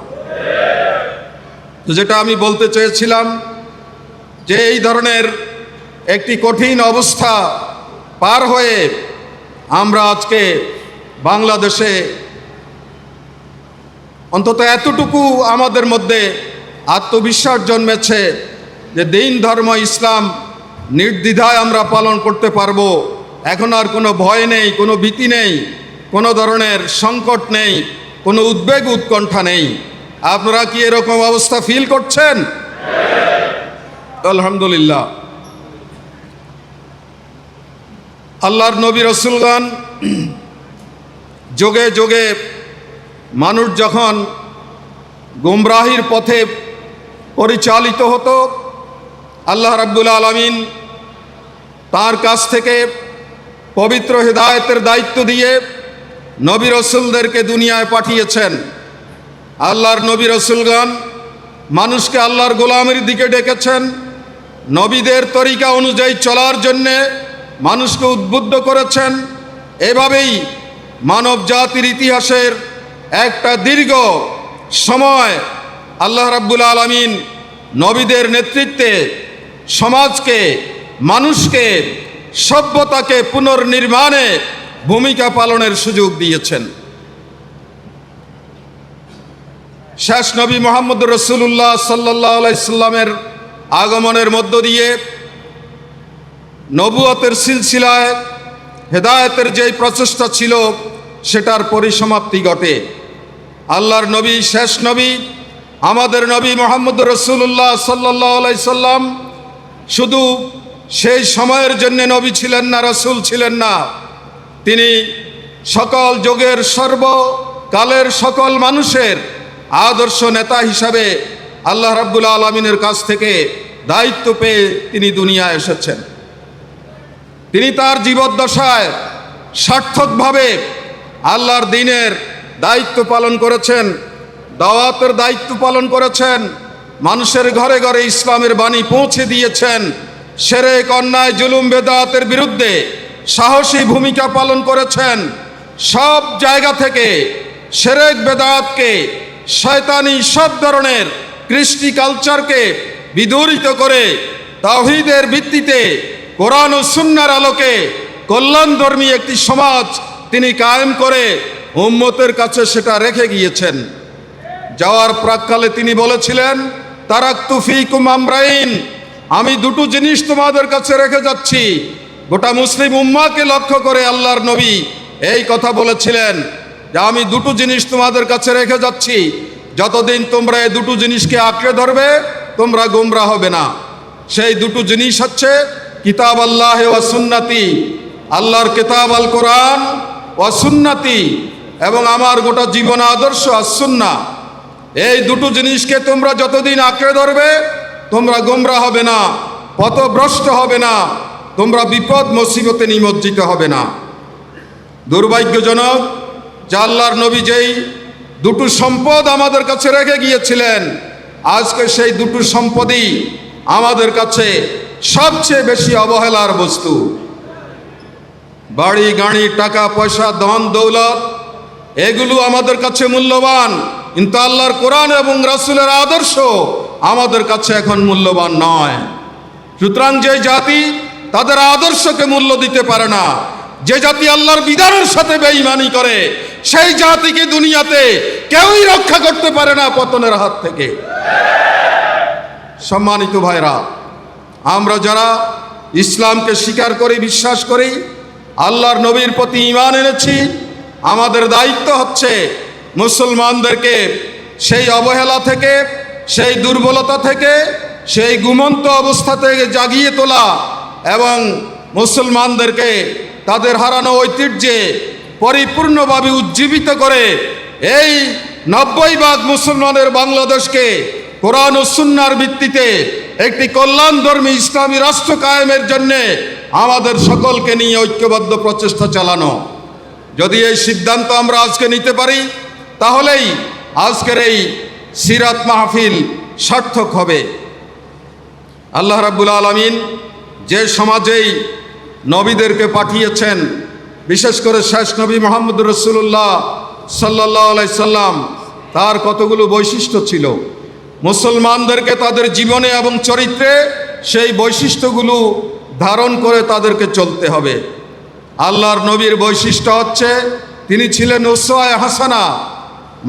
তো যেটা আমি বলতে চেয়েছিলাম যে এই ধরনের একটি কঠিন অবস্থা পার হয়ে আমরা আজকে বাংলাদেশে অন্তত এতটুকু আমাদের মধ্যে আত্মবিশ্বাস জন্মেছে যে দিন ধর্ম ইসলাম নির্দ্বিধায় আমরা পালন করতে পারবো। এখন আর কোনো ভয় নেই, কোনো ভীতি নেই, কোনো ধরনের সংকট নেই, কোনো উদ্বেগ উৎকণ্ঠা নেই। আপনারা কি এরকম অবস্থা ফিল করছেন? আলহামদুলিল্লাহ। আল্লাহর নবী রাসূলগণ যোগে যোগে মানুষ যখন গুমরাহির পথে পরিচালিত হতো, আল্লাহ রাব্বুল আলামিন তার কাছ থেকে পবিত্র হেদায়েতের দায়িত্ব দিয়ে নবী রাসূলদেরকে দুনিয়ায় পাঠিয়েছেন। আল্লাহর নবী রাসূলগণ মানুষকে আল্লাহর গোলামের দিকে ডেকেছেন, নবীদের তরিকা অনুযায়ী চলার জন্যে মানুষকে উদ্বুদ্ধ করেছেন। এভাবেই মানব জাতির ইতিহাসের একটা দীর্ঘ সময় আল্লাহ রাব্বুল আলামিন নবীদের নেতৃত্বে সমাজকে, মানুষকে, সভ্যতাকে পুনর্নির্মাণে ভূমিকা পালনের সুযোগ দিয়েছেন। শেষ নবী মুহাম্মদ রাসূলুল্লাহ সাল্লাল্লাহু আলাইহি সাল্লামের আগমনের মধ্য দিয়ে নবুয়তের সিলসিলায় হেদায়েতের যেই প্রচেষ্টা ছিল সেটার পরিসমাপ্তি ঘটে। আল্লাহর নবী, শেষ নবী, আমাদের নবী মুহাম্মদ রাসূলুল্লাহ সাল্লাল্লাহু আলাইহি সাল্লাম শুধু সেই সময়ের জন্য নবী ছিলেন না, রাসূল ছিলেন না, তিনি সকল যুগের সর্বকালের সকল মানুষের আদর্শ নেতা হিসাবে আল্লাহ রাব্বুল আলামিনের কাছ থেকে দায়িত্ব পেয়ে তিনি দুনিয়ায় এসেছেন। তিনি তার জীবদ্দশায় সার্থকভাবে আল্লাহর দ্বীনের দায়িত্ব পালন করেছেন, দাওয়াতের দায়িত্ব পালন করেছেন, মানুষের ঘরে ঘরে ইসলামের বাণী পৌঁছে দিয়েছেন, শিরক, অন্যায়, জুলুম, বেদাতের বিরুদ্ধে সাহসী ভূমিকা পালন করেছেন। সব জায়গা থেকে শিরক, বেদাতকে, শয়তানি সব ধরনের কৃষ্টি কালচারকে বিদূরিত করে তাওহীদের ভিত্তিতে কোরআন ও সুন্নাহর আলোকে কল্যাণধর্মী একটি সমাজ তিনি কায়েম করে উম্মতের কাছে সেটা রেখে গিয়েছেন। যাওয়ার প্রাক্কালে তিনি বলেছিলেন, তারাক্তু ফীকুম আমরাইন, আমি দুটো জিনিস তোমাদের কাছে রেখে যাচ্ছি। গোটা মুসলিম উম্মাহকে লক্ষ্য করে আল্লাহর নবী এই কথা বলেছিলেন যে আমি দুটো জিনিস তোমাদের কাছে রেখে যাচ্ছি, যতদিন তোমরা এই দুটো জিনিসকে আঁকড়ে ধরবে তোমরা গোমরা হবে না। সেই দুটো জিনিস হচ্ছে কিতাব আল্লাহ ওয়া সুন্নতি, আল্লাহর কিতাব আল কোরআন ওয়া সুন্নতি, এবং আমার গোটা জীবন আদর্শ আর সুন্নাহ। এই দুটো জিনিসকে তোমরা যতদিন আঁকড়ে ধরবে তোমরা গোমরা হবে না, পথভ্রষ্ট হবে না, তোমরা বিপদ মুসিবতে নিমজ্জিত হবে না। দুর্ভাগ্যজনক যে আল্লাহর নবী যেই দুটো সম্পদ আমাদের কাছে রেখে গিয়েছিলেন, আজকে সেই দুটো সম্পদই আমাদের কাছে সবচেয়ে বেশি অবহেলার বস্তু। বাড়ি গাড়ি, টাকা পয়সা, ধন দৌলত, এগুলো আমাদের কাছে মূল্যবান, কিন্তু আল্লাহর কোরআন এবং রাসূলের আদর্শ আমাদের কাছে এখন মূল্যবান নয়। সুতরাং যে জাতি তাদের আদর্শকে মূল্য দিতে পারে না, যে জাতি আল্লাহর বিধানের সাথে বেঈমানি করে, সেই জাতিকে দুনিয়াতে কেউই রক্ষা করতে পারে না পতনের হাত থেকে। সম্মানিত ভাইরা, আমরা যারা ইসলামকে স্বীকার করি, বিশ্বাস করি, আল্লাহর নবীর প্রতি ঈমান এনেছি, আমাদের দায়িত্ব হচ্ছে মুসলমানদেরকে সেই অবহেলা থেকে, সেই দুর্বলতা থেকে, সেই ঘুমন্ত অবস্থা থেকে জাগিয়ে তোলা এবং মুসলমানদেরকে তাদের হারানো ঐতিহ্যে পরিপূর্ণভাবে উজ্জীবিত করে এই 90% মুসলমানের বাংলাদেশকে কোরআন ও সুন্নাহর ভিত্তিতে একটি কল্যাণধর্মী ইসলামী রাষ্ট্র কায়েমের জন্যে আমাদের সকলকে নিয়ে ঐক্যবদ্ধ প্রচেষ্টা চালানো। যদি এই সিদ্ধান্ত আমরা আজকে নিতে পারি, তাহলেই আজকের এই সিরাত মাহফিল সার্থক হবে। আল্লাহ রাব্বুল আলামিন যে সমাজেই নবীদেরকে পাঠিয়েছেন, বিশেষ করে শেষ নবী মুহাম্মদ রাসূলুল্লাহ সাল্লাল্লাহু আলাইহি সাল্লাম, তার কতগুলো বৈশিষ্ট্য ছিল। মুসলমানদেরকে তাদের জীবনে এবং চরিত্রে সেই বৈশিষ্ট্যগুলো ধারণ করে তাদেরকে চলতে হবে। আল্লাহর নবীর বৈশিষ্ট্য হচ্ছে তিনি ছিলেন উসওয়ায়ে হাসানা,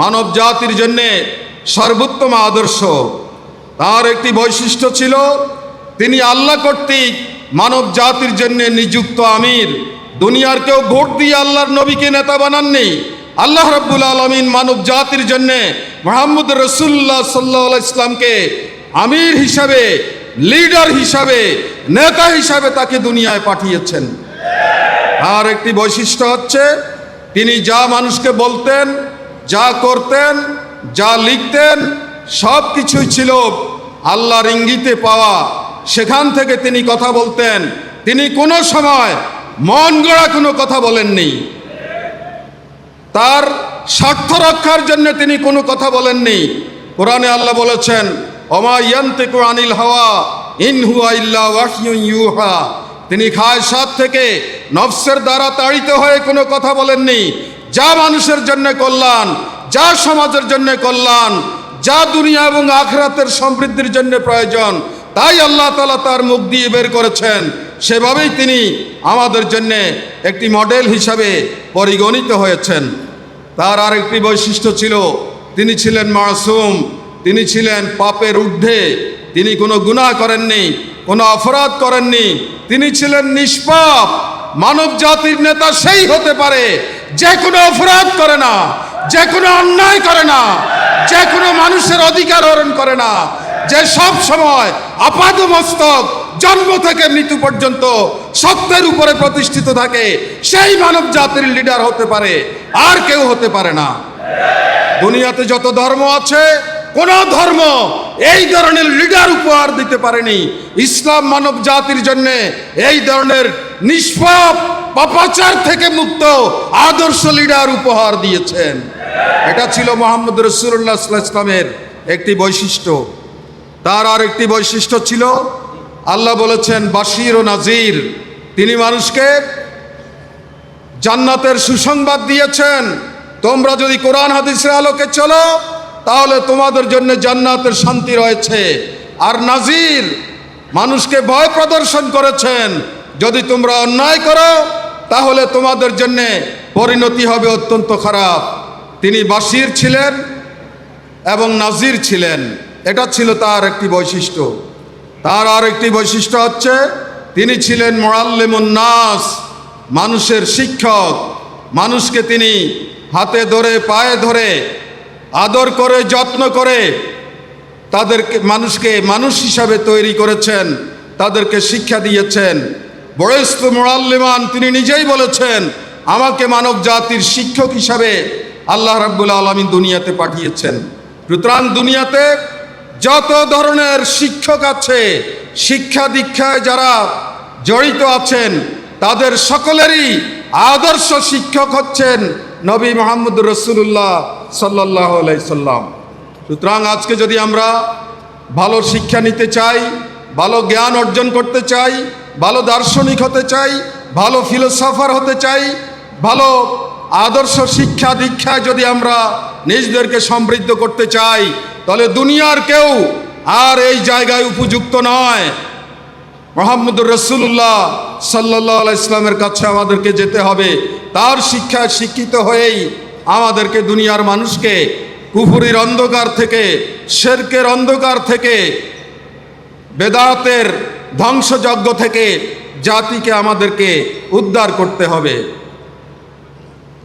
মানব জাতির জন্যে সর্বোত্তম আদর্শ। তার একটি বৈশিষ্ট্য ছিল তিনি আল্লাহ কর্তৃক মানব জাতির জন্য নিযুক্ত আমির। দুনিয়ার কেউ ভোট দিয়ে আল্লাহর নবীকে নেতা বানাননি। আল্লাহ রাব্বুল আলামিন মানব জাতির জন্য মুহাম্মদ রাসূলুল্লাহ সাল্লাল্লাহু আলাইহি ইসলামকে আমির হিসাবে, লিডার হিসাবে, নেতা হিসাবে তাকে দুনিয়ায় পাঠিয়েছেন। আর একটি বৈশিষ্ট্য হচ্ছে তিনি যা মানুষকে বলতেন, যা করতেন, যা লিখতেন, সব কিছুই ছিল আল্লাহর ইঙ্গিতে পাওয়া। সেখান থেকে তিনি কথা বলতেন। তিনি কোনো সময় মন গড়া কোনো কথা বলেননি। তার স্বার্থ রক্ষার জন্য তিনি কোনো কথা বলেননি। কোরআনে আল্লাহ বলেছেন, ওমা ইয়ান্তিকু আনিল হাওয়া ইন হুয়া ইল্লা ওয়াহয়ুন ইউহা। তিনি খায়সাত থেকে, নফসের দ্বারা তাড়িত হয়ে কোনো কথা বলেননি। যা মানুষের জন্য কল্যাণ, যা সমাজের জন্য কল্যাণ, যা দুনিয়া এবং আখিরাতের সমৃদ্ধির জন্য প্রয়োজন, তাই আল্লাহ তাআলা তার মুখ দিয়ে বের করেছেন। সেভাবেই তিনি আমাদের জন্য একটি মডেল হিসাবে পরিগণিত হয়েছেন। তার আরেকটি বৈশিষ্ট্য ছিল তিনি ছিলেন মাসুম, তিনি ছিলেন পাপের ঊর্ধ্বে। তিনি কোনো গুনাহ করেননি, কোনো অপরাধ করেননি। তিনি ছিলেন নিষ্পাপ। মানব জাতির নেতা সেই হতে পারে যে কোনো অপরাধ করে না, যে কোনো অন্যায় করে না, যে কোনো মানুষের অধিকার হরণ করে না, যে সব সময় আপাদমস্তক জন্ম থেকে মৃত্যু পর্যন্ত সত্যের উপরে প্রতিষ্ঠিত থাকে। সেই মানব জাতির লিডার হতে পারে, আর কেউ হতে পারে না। দুনিয়াতে যত ধর্ম আছে, কোন ধর্ম এই ধরনের লিডার উপহার দিতে পারেনি। ইসলাম মানব জাতির জন্য এই ধরনের নিষ্পাপ, পাপাচার থেকে মুক্ত আদর্শ লিডার উপহার দিয়েছেন। এটা ছিল মুহাম্মদ রাসূলুল্লাহ সাল্লাল্লাহু আলাইহি ওয়াসাল্লামের একটি বৈশিষ্ট্য। তার আর একটি বৈশিষ্ট্য ছিল আল্লাহ বলেছেন বাশির ও নাজির, তিনি মানুষকে জান্নাতের সুসংবাদ দিয়েছেন। তোমরা যদি কোরআন হাদিসের আলোকে চলো তাহলে তোমাদের জন্য জান্নাতের শান্তি রয়েছে। আর নাজির, মানুষকে ভয় প্রদর্শন করেছেন, যদি তোমরা অন্যায় করো তাহলে তোমাদের জন্য পরিণতি হবে অত্যন্ত খারাপ। তিনি বাশির ছিলেন এবং নাজির ছিলেন, এটা ছিল তার একটি বৈশিষ্ট্য। তার আর একটি বৈশিষ্ট্য হচ্ছে তিনি ছিলেন মুআল্লিমুন নাস, মানুষের শিক্ষক। মানুষকে তিনি হাতে ধরে পায়ে ধরে আদর করে যত্ন করে তাদেরকে মানুষকে মানুষ হিসাবে তৈরি করেছেন, তাদেরকে শিক্ষা দিয়েছেন। বয়স্তু মুআল্লিমান, তিনি নিজেই বলেছেন আমাকে মানব জাতির শিক্ষক হিসাবে আল্লাহ রাব্বুল আলামিন দুনিয়াতে পাঠিয়েছেন। সুতরাং দুনিয়াতে যত ধরনের শিক্ষক আছে, শিক্ষা দীক্ষায় যারা জড়িত আছেন, তাদের সকলেরই আদর্শ শিক্ষক হচ্ছেন নবী মুহাম্মদুর রাসূলুল্লাহ সাল্লাল্লাহু আলাইহি সাল্লাম। সুতরাং আজকে যদি আমরা ভালো শিক্ষা নিতে চাই, ভালো জ্ঞান অর্জন করতে চাই, ভালো দার্শনিক হতে চাই, ভালো ফিলোসফার হতে চাই, ভালো আদর্শ শিক্ষা দীক্ষায় যদি আমরা নিজেদেরকে সমৃদ্ধ করতে চাই, তাহলে দুনিয়ার কেউ আর এই জায়গায় উপযুক্ত নয়। মুহাম্মদুর রাসূলুল্লাহ সাল্লাল্লাহু আলাইহি ইসলামের কাছে আমাদেরকে যেতে হবে। তার শিক্ষায় শিক্ষিত হয়েই আমাদেরকে দুনিয়ার মানুষকে কুফরির অন্ধকার থেকে, শিরকের অন্ধকার থেকে, বেদাতের ধ্বংসযজ্ঞ থেকে জাতিকে আমাদেরকে উদ্ধার করতে হবে।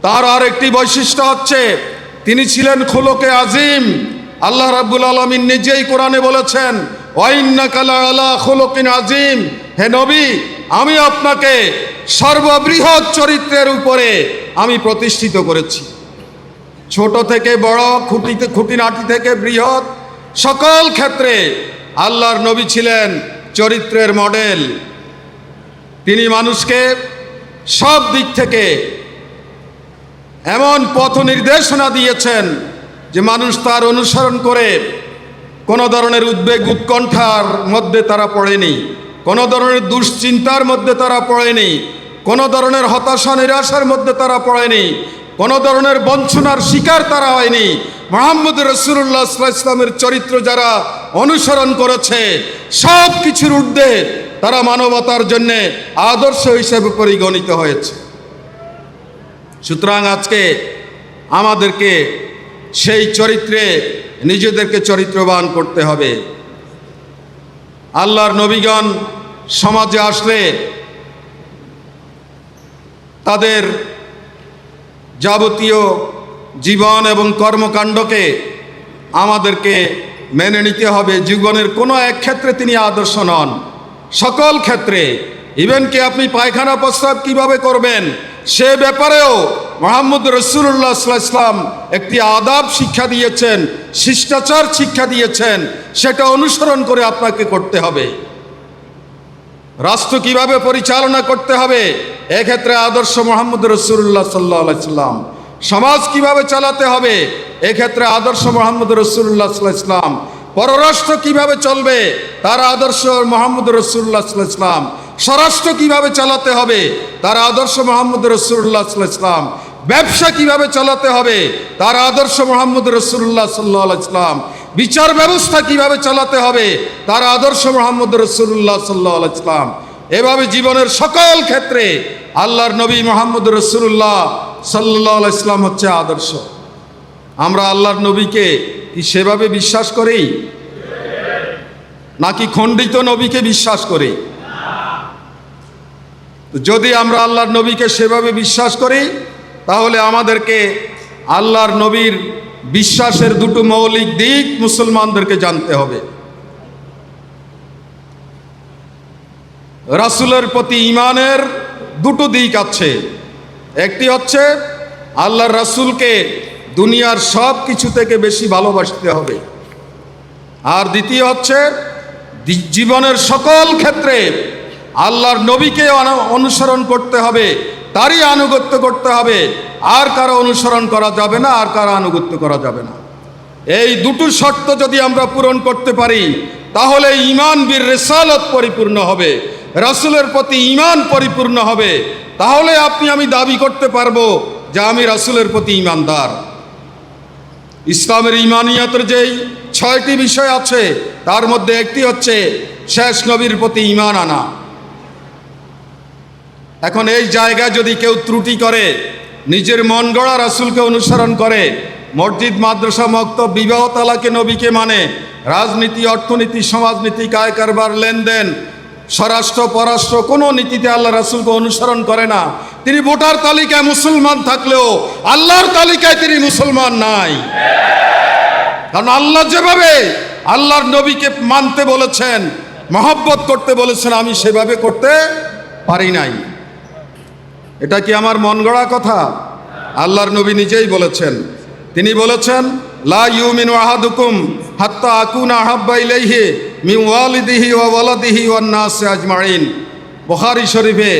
তার আর একটি বৈশিষ্ট্য হচ্ছে তিনি ছিলেন খুলুকে আজিম। আল্লাহ রাব্বুল আলামিন নিজেই কোরআনে বলেছেন ওয়া ইন্নাকা লাআলা খুলুকিন আজিম, হে নবী আমি আপনাকে সর্ববৃহৎ চরিত্রের উপরে আমি প্রতিষ্ঠিত করেছি। ছোট থেকে বড়, খুঁটিনাটি থেকে বৃহৎ, সকল ক্ষেত্রে আল্লাহর নবী ছিলেন চরিত্রের মডেল। তিনি মানুষকে সব দিক থেকে এমন পথ নির্দেশনা দিয়েছেন যে মানুষ তার অনুসরণ করে কোনো ধরনের উদ্বেগ উৎকণ্ঠার মধ্যে তারা পড়েনি, কোনো ধরনের দুশ্চিন্তার মধ্যে তারা পড়েনি, কোনো ধরনের হতাশা নিরাশার মধ্যে তারা পড়েনি, কোনো ধরনের বঞ্চনার শিকার তারা হয়নি। মুহাম্মদ রাসূলুল্লাহ সাল্লাল্লাহু আলাইহি ওয়াসাল্লামের চরিত্র যারা অনুসরণ করেছে, সব কিছুর ঊর্ধ্বে তারা মানবতার জন্য আদর্শ হিসেবে পরিগণিত হয়েছে। সুতরাং আজকে আমাদেরকে সেই চরিত্রে নিজেদেরকে চরিত্রবান করতে হবে। আল্লাহর নবীগণ সমাজে আসলে তাদের যাবতীয় জীবন এবং কর্মকাণ্ডকে আমাদেরকে মেনে নিতে হবে। জীবনের কোনো এক ক্ষেত্রে তিনি আদর্শ নন, সকল ক্ষেত্রে। ইভেন কি আপনি পায়খানা প্রস্রাব কিভাবে করবেন সে ব্যাপারেও মুহাম্মদ রাসূলুল্লাহ সাল্লাল্লাহু আলাইহি ওয়াসাল্লাম একটি আদাব শিক্ষা দিয়েছেন, শিষ্টাচার শিক্ষা দিয়েছেন, সেটা অনুসরণ করে আপনাকে করতে হবে। রাষ্ট্র কিভাবে পরিচালনা করতে হবে এক্ষেত্রে আদর্শ মুহাম্মদ রাসূলুল্লাহ সাল্লাল্লাহু আলাইহি ওয়াসাল্লাম। সমাজ কিভাবে চালাতে হবে এক্ষেত্রে আদর্শ মুহাম্মদ রাসূলুল্লাহ সাল্লাল্লাহু আলাইহি ওয়াসাল্লাম। পররাষ্ট্র কিভাবে চলবে তার আদর্শ মুহাম্মদ রাসূলুল্লাহ সাল্লাল্লাহু আলাইহি ওয়াসাল্লাম। স্বরাষ্ট্র কিভাবে চালাতে হবে তার আদর্শ মুহাম্মদ রাসূলুল্লাহ সাল্লাল্লাহু আলাইহি ওয়াসাল্লাম। ব্যবসা কিভাবে চালাতে হবে তার আদর্শ মুহাম্মদ রাসূলুল্লাহ সাল্লাল্লাহু আলাইহি ওয়াসাল্লাম। বিচার ব্যবস্থা কিভাবে চালাতে হবে তার আদর্শ মুহাম্মদ রাসূলুল্লাহ সাল্লাল্লাহু আলাইহি ওয়াসাল্লাম। এভাবে জীবনের সকল ক্ষেত্রে আল্লাহর নবী মুহাম্মদ রাসূলুল্লাহ সাল্লাল্লাহু আলাইহি ওয়াসাল্লাম হচ্ছে আদর্শ। আমরা আল্লাহর নবীকে কি সেভাবে বিশ্বাস করি নাকি খণ্ডিত নবীকে বিশ্বাস করি? যদি আমরা আল্লাহর নবীকে সেভাবে বিশ্বাস করি তাহলে আমাদেরকে আল্লাহর নবীর বিশ্বাসের দুটো মৌলিক দিক মুসলমানদেরকে জানতে হবে। রাসূলের প্রতি ঈমানের দুটো দিক আছে। একটি হচ্ছে আল্লাহর রাসূলকে দুনিয়ার সব কিছু থেকে বেশি ভালোবাসতে হবে, আর দ্বিতীয় হচ্ছে জীবনের সকল ক্ষেত্রে আল্লাহর নবীকে অনুসরণ করতে হবে, তারই আনুগত্য করতে হবে। আর কারো অনুসরণ করা যাবে না, আর কারো আনুগত্য করা যাবে না। এই দুটো শর্ত যদি আমরা পূরণ করতে পারি তাহলে ঈমান বির রিসালাত পরিপূর্ণ হবে, রাসূলের প্রতি ঈমান পরিপূর্ণ হবে। তাহলে আপনি আমি দাবি করতে পারবো যে আমি রাসূলের প্রতি ঈমানদার। ইসলামের ঈমানিয়াতের যেই 6টি বিষয় আছে তার মধ্যে একটি হচ্ছে শেষ নবীর প্রতি ঈমান আনা। এখন এই জায়গায় যদি কেউ ত্রুটি করে, নিজের মন গড়া রাসূলকে অনুসরণ করে, মসজিদ মাদ্রাসা মক্তব বিবাহ তালাকে নবীকে মানে, রাজনীতি অর্থনীতি সমাজনীতি কায় কারবার লেনদেন স্বরাষ্ট্র পররাষ্ট্র কোনো নীতিতে আল্লাহ রাসূলকে অনুসরণ করে না, তিনি ভোটার তালিকায় মুসলমান থাকলেও আল্লাহর তালিকায় তিনি মুসলমান নাই। কারণ আল্লাহ যেভাবে আল্লাহর নবীকে মানতে বলেছেন, মহব্বত করতে বলেছেন, আমি সেভাবে করতে পারি নাই। এটা কি আমার মন গড়া কথা? আল্লাহর নবী নিজেই বলেছেন। তিনি বলেছেন, লা ইউমিনু আহাদুকুম হাত্তা আকুনা আহাব্বা ইলাইহি মিন ওয়ালিদিহি ওয়া ওয়ালাদিহি ওয়ান নাসি আজমাইন। বুখারী শরীফে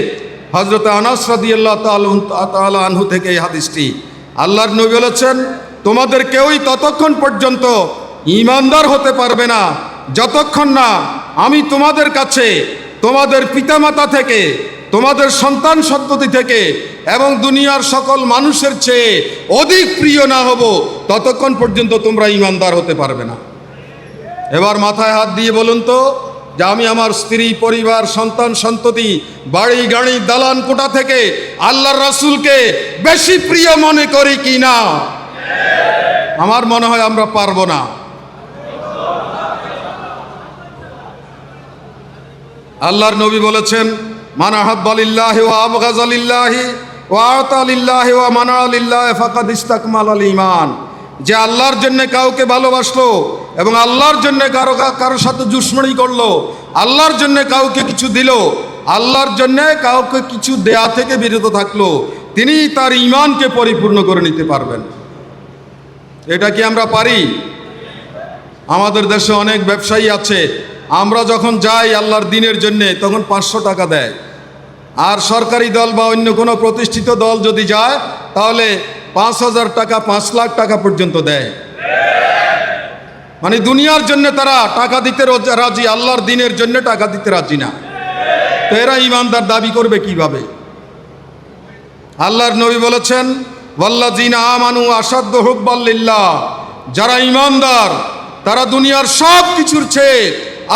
হযরত আনাস রাদিয়াল্লাহু তাআলা আনহু থেকে এই হাদিসটি। আল্লাহর নবী বলেছেন, তোমাদের কেউই ততক্ষণ পর্যন্ত ঈমানদার হতে পারবে না যতক্ষণ না আমি তোমাদের কাছে তোমাদের পিতামাতা থেকে, তোমাদের সন্তান সন্ততি থেকে এবং দুনিয়ার সকল মানুষের চেয়ে অধিক প্রিয় না হব, ততক্ষণ পর্যন্ত তোমরা ঈমানদার হতে পারবে না। এবার মাথায় হাত দিয়ে বলুন তো যে আমি আমার স্ত্রী পরিবার সন্তান সন্ততি বাড়ি গাড়ি দালান কোঠা থেকে আল্লাহর রাসূলকে বেশি প্রিয় মনে করি কি না? আমার মনে হয় আমরা পারবো না। আল্লাহর নবী বলেছেন, মান আহাব্বা লিল্লাহি ওয়া আবগাযা লিল্লাহি ওয়া আতা লিল্লাহি ওয়া মানা লিল্লাহি ফাকাদ ইসতাকমালাল ঈমান। যে আল্লাহর জন্য কাউকে ভালোবাসলো এবং আল্লাহর জন্য কারো সাথে দুশমনি করলো, আল্লাহর জন্য কাউকে কিছু দিল, আল্লাহর জন্য কাউকে কিছু দেয়া থেকে বিরত থাকলো, তিনি তার ঈমানকে পরিপূর্ণ করে নিতে পারবেন। এটা কি আমরা পারি? আমাদের দেশে অনেক ব্যবসায়ী আছে, আমরা যখন যাই আল্লাহর দিনের জন্য তখন 500 টাকা দেয়, আর সরকারি দল বা অন্য কোনো প্রতিষ্ঠিত দল যদি যায় তাহলে 5,000 টাকা 5 লাখ টাকা পর্যন্ত দেয়। মানে দুনিয়ার জন্য তারা টাকা দিতে রাজি, আল্লাহর দিনের জন্য টাকা দিতে রাজি না। তো এরা ঈমানদার দাবি করবে কিভাবে? আল্লাহর নবী বলেছেন, ওয়াল্লাযিনা আমানু আশাদ্দু হুব্বাল লিল্লাহ। যারা ঈমানদার তারা দুনিয়ার সব কিছুর চেয়ে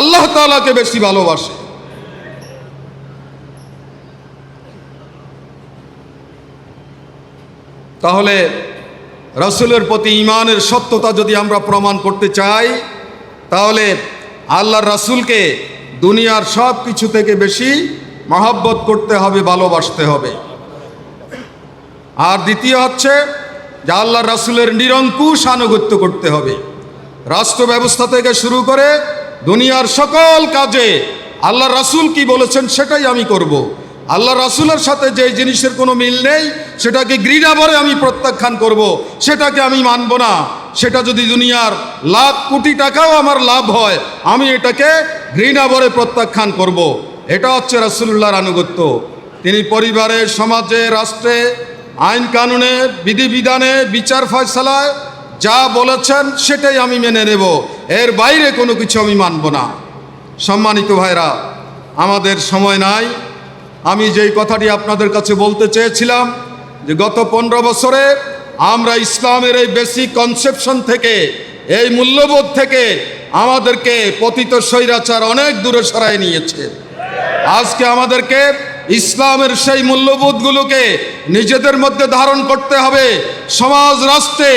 আল্লাহ তাআলাকে বেশি ভালোবাসে। তাহলে রাসূলের প্রতি ঈমানের সত্যতা যদি আমরা প্রমাণ করতে চাই, তাহলে আল্লাহর রাসূলকে দুনিয়ার সব কিছু থেকে বেশি মহব্বত করতে হবে, ভালোবাসতে হবে। আর দ্বিতীয় হচ্ছে যে আল্লাহর রাসূলের নিরঙ্কুশ আনুগত্য করতে হবে। রাষ্ট্র ব্যবস্থা থেকে শুরু করে দুনিয়ার সকল কাজে আল্লাহর রাসূল কি বলেছেন সেটাই আমি করব। আল্লাহ রাসূলের সাথে যে জিনিসের কোনো মিল নেই সেটাকে ঘৃণা ভরে আমি প্রত্যাখ্যান করব, সেটাকে আমি মানব না। সেটা যদি দুনিয়ার লাখ কোটি টাকাও আমার লাভ হয়, আমি এটাকে ঘৃণা ভরে প্রত্যাখ্যান করব। এটা হচ্ছে রাসূলুল্লাহর আনুগত্য। তিনি পরিবারে, সমাজে, রাষ্ট্রে, আইন কানুনে, বিধিবিধানে, বিচার ফয়সালায় যা বলেছেন সেটাই আমি মেনে নেব, এর বাইরে কোনো কিছু আমি মানব না। সম্মানিত ভাইরা, আমাদের সময় নাই। আমি যেই কথাটি আপনাদের কাছে বলতে চেয়েছিলাম যে গত 15 বছরে আমরা ইসলামের এই বেসিক কনসেপশন থেকে, এই মূল্যবোধ থেকে আমাদেরকে পতিত স্বৈরাচার অনেক দূরে সরায় নিয়েছে। আজকে আমাদেরকে ইসলামের সেই মূল্যবোধগুলোকে নিজেদের মধ্যে ধারণ করতে হবে, সমাজ রাষ্ট্রে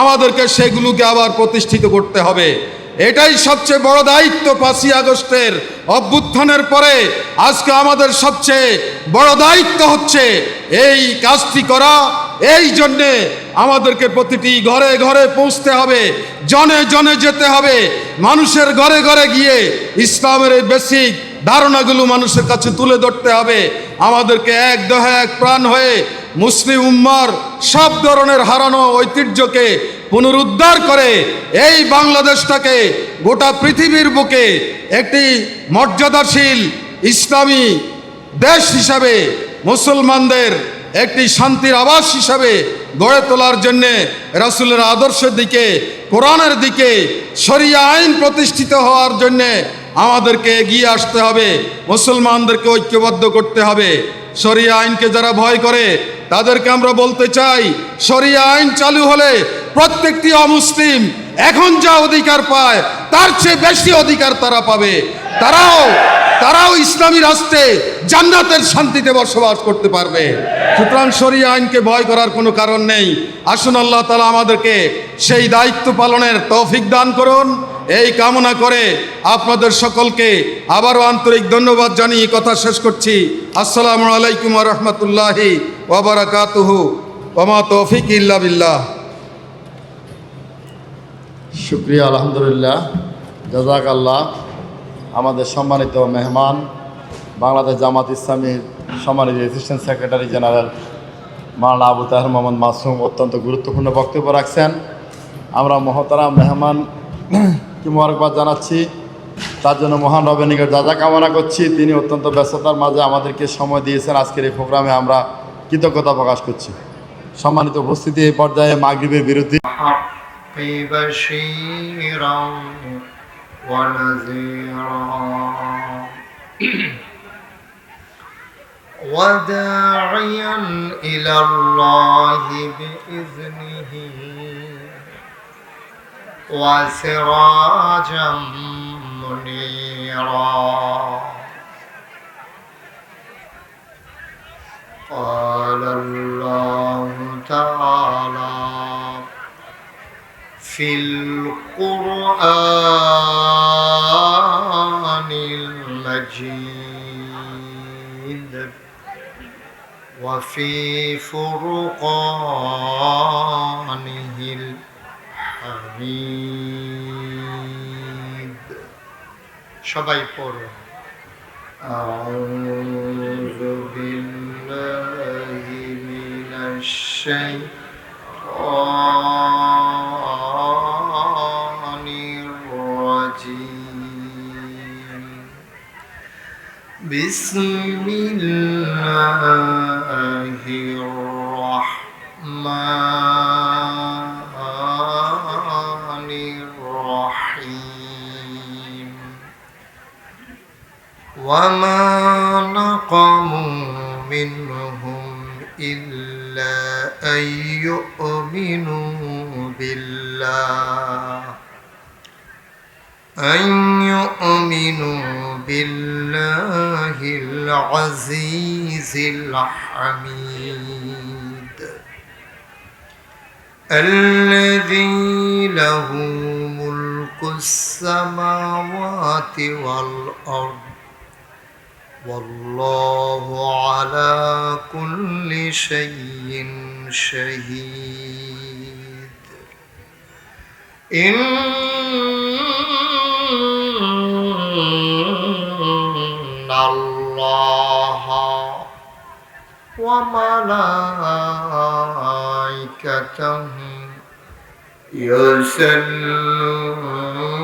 আমাদেরকে সেগুলোকে আবার প্রতিষ্ঠিত করতে হবে। এটাই সবচেয়ে বড় দায়িত্ব। 5ই আগস্টের অভ্যুত্থানের পরে আজকে আমাদের সবচেয়ে বড় দায়িত্ব হচ্ছে এই কাজটি করা। এই জন্যে আমাদেরকে প্রতিটি ঘরে ঘরে পৌঁছতে হবে, জনে জনে যেতে হবে, মানুষের ঘরে ঘরে গিয়ে ইসলামের এই বেসিক ধারণাগুলো মানুষের কাছে তুলে ধরতে হবে। আমাদেরকে এক দেহে এক প্রাণ হয়ে মুসলিম উম্মার সব ধরনের হারানো ঐতিহ্যকে পুনরুদ্ধার করে এই বাংলাদেশটাকে গোটা পৃথিবীর বুকে একটি মর্যাদাশীল ইসলামী দেশ হিসাবে মুসলমানদের একটি শান্তির আবাস হিসাবে গড়ে তোলার জন্যে রাসূলের আদর্শের দিকে, কোরআনের দিকে, শরিয়া আইন প্রতিষ্ঠিত হওয়ার জন্যে আমাদেরকে এগিয়ে আসতে হবে, মুসলমানদেরকে ঐক্যবদ্ধ করতে হবে। শরিয়া আইনকে যারা ভয় করে তাদেরকে আমরা বলতে চাই, শরিয়া আইন চালু হলে প্রত্যেকটি অমুসলিম এখন যা অধিকার পায় তার চেয়ে বেশি অধিকার তারা পাবে। তারাও ইসলামী রাষ্ট্রে জান্নাতের শান্তিতে বসবাস করতে পারবে। সুতরাং শরিয়া আইনকে ভয় করার কোনো কারণ নেই। আসুন আল্লাহ তাআলা আমাদেরকে সেই দায়িত্ব পালনের তৌফিক দান করুন, এই কামনা করে আপনাদের সকলকে আবারও আন্তরিক ধন্যবাদ জানিয়ে কথা শেষ করছি। আসসালামু আলাইকুম ওয়া রাহমাতুল্লাহি ওয়া বারাকাতুহু ওয়া মা তৌফিক ইল্লা বিল্লাহ। শুক্রিয়া, আলহামদুলিল্লাহ, জাযাকাল্লাহ। আমাদের সম্মানিত মেহমান, বাংলাদেশ জামাত ইসলামীর সম্মানিত অ্যাসিস্ট্যান্ট সেক্রেটারি জেনারেল মাওলানা আবু তাহের মোহাম্মদ মাসুম অত্যন্ত গুরুত্বপূর্ণ বক্তব্য রাখছেন। আমরা মহতারাম মেহমানকে মোবারকবাদ জানাচ্ছি, তার জন্য মহান রবের নিকট যা কামনা করছি। তিনি অত্যন্ত ব্যস্ততার মাঝে আমাদেরকে সময় দিয়েছেন। আজকের এই প্রোগ্রামে আমরা কৃতজ্ঞতা প্রকাশ করছি। সম্মানিত উপস্থিতি, এই পর্যায়ে মাগরিবের বিরুদ্ধে بشيرا ونذيرا وداعيا إلى الله بإذنه وسراجا منيرا قال الله تعالى في القرآن المجيد وفي فرقانه الحميد সবাই পড়ো أعوذ بالله من الشيطان الرجيم بسم الله الرحمن الرحيم وما نقموا منهم إلا أن يؤمنوا بالله العزيز الحميد الذي له ملك السماوات والأرض والله على كل شيء شهيد إن الله وملائكته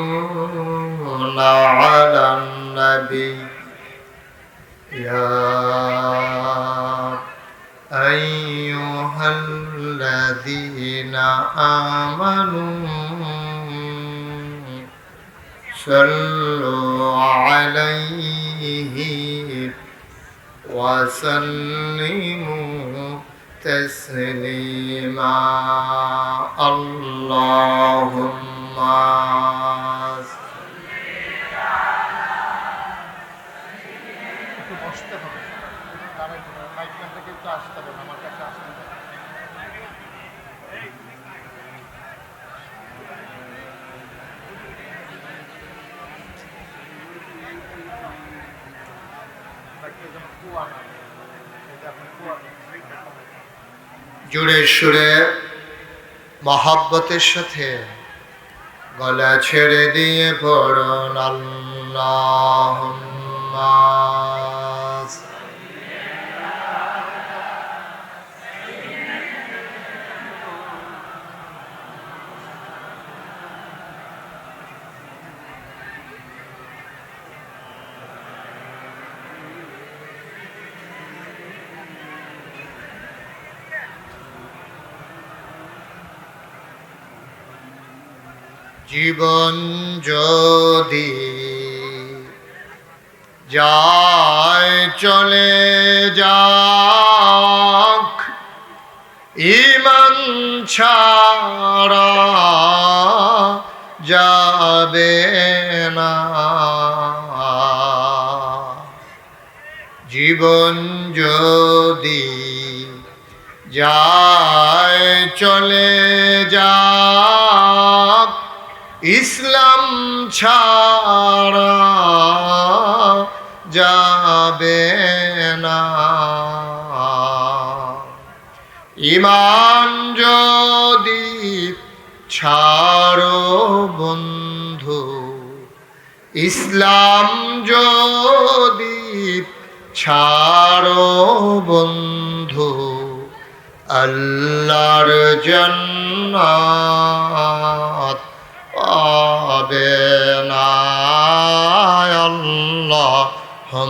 يصلون على النبي يا أيها الذين آمنوا صلوا عليه وسلموا تسليما اللهم জোরে সুরে মহব্বতের সাথে গলা ছেড়ে দিয়ে পড়ুন আল্লাহুম্মা জীবন যদি যায় চলে যাক, ঈমান ছাড়া যাবে না। জীবন যদি যায় চলে যাক, ইসলাম ছাড়া যাবে না। ঈমান যদি ছাড়ো বন্ধু, ইসলাম যদি ছাড়ো বন্ধু, আল্লাহর জান্নাত পাবে না। আল্লাহুম্মা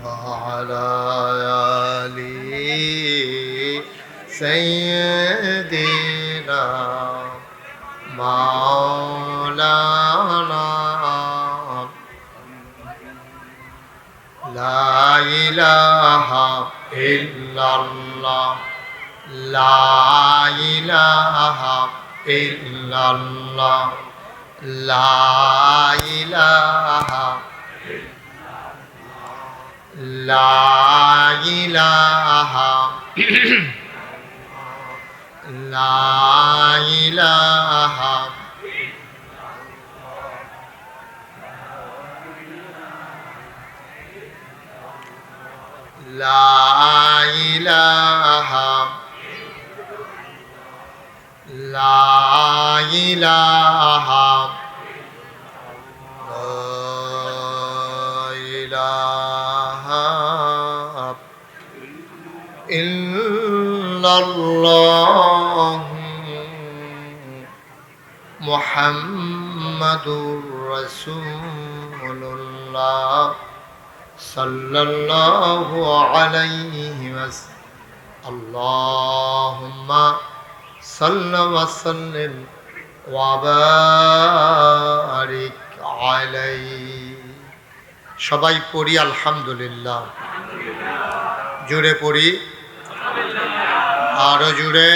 وعلى آل سيدنا مولانا لا إله إلا الله لا إله إلا الله لا إله لا إله لا إله لا إله لا إله إلا الله محمد رسول الله صلى الله عليه وسلم اللهم صل وسلم وبارك عليه সবাই পড়ি আলহামদুলিল্লাহ। জোরে পড়ি, আরো জোরে।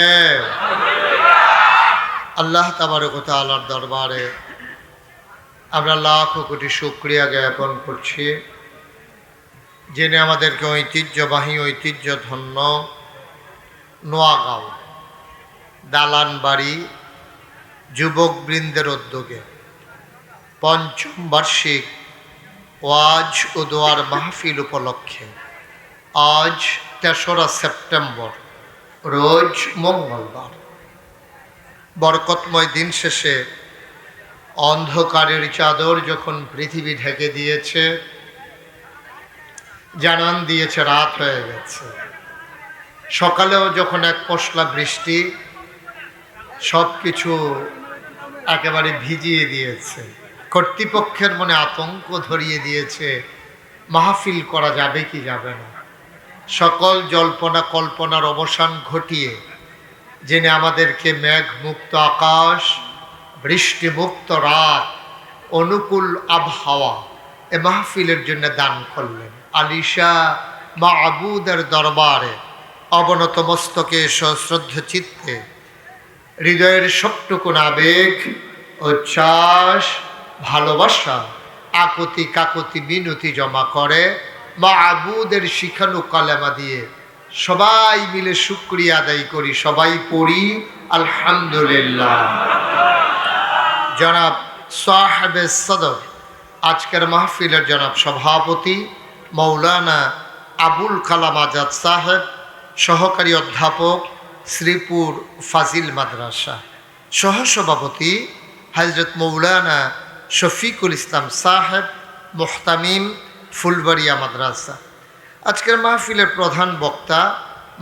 আল্লাহ তাবারক ওয়া তাআলার দরবারে আমরা লাখ কোটি শুকরিয়া জ্ঞাপন করছি, যিনি আমাদেরকে ঐতিহ্যবাহী ঐতিহ্যধন্য নোয়াগাঁও দালান বাড়ি যুবকবৃন্দের উদ্যোগে পঞ্চম বার্ষিক ওয়াজ ও দোয়ার মাহফিল উপলক্ষে আজ ৩রা সেপ্টেম্বর রোজ মঙ্গলবার বরকতময় দিন শেষে অন্ধকারের চাদর যখন পৃথিবী ঢেকে দিয়েছে, জানান দিয়েছে রাত হয়ে গেছে, সকালেও যখন এক পশলা বৃষ্টি সব কিছু একেবারে ভিজিয়ে দিয়েছে, কর্তৃপক্ষের মনে আতঙ্ক ধরিয়ে দিয়েছে মাহফিল করা যাবে কি যাবে না। সকল জল্পনা কল্পনার অবসান ঘটিয়ে যিনি আমাদেরকে মেঘমুক্ত আকাশ, বৃষ্টিমুক্ত রাত, অনুকূল আবহাওয়া এ মাহফিলের জন্য দান করলেন, আলিশা মাবুদের দরবারে অবনত মস্তকে সশ্রদ্ধ চিত্তে হৃদয়ের সবটুকুন আবেগ, উচ্ছ্বাস, ভালোবাসা, আকুতি কাকুতি মিনতি জমা করে মাবুদের শিখানো কালেমা দিয়ে সবাই মিলে শুকরিয়া আদায় করি। সবাই পড়ি আলহামদুলিল্লাহ। জনাব সাহেবে সদর, আজকের মাহফিলের জনাব সভাপতি মৌলানা আবুল কালাম আজাদ সাহেব, সহকারী অধ্যাপক শ্রীপুর ফাজিল মাদ্রাসা, সহসভাপতি হজরত মৌলানা শফিকুল ইসলাম সাহেব, মুহতামিম ফুলবাড়িয়া মাদ্রাসা, আজকের মাহফিলের প্রধান বক্তা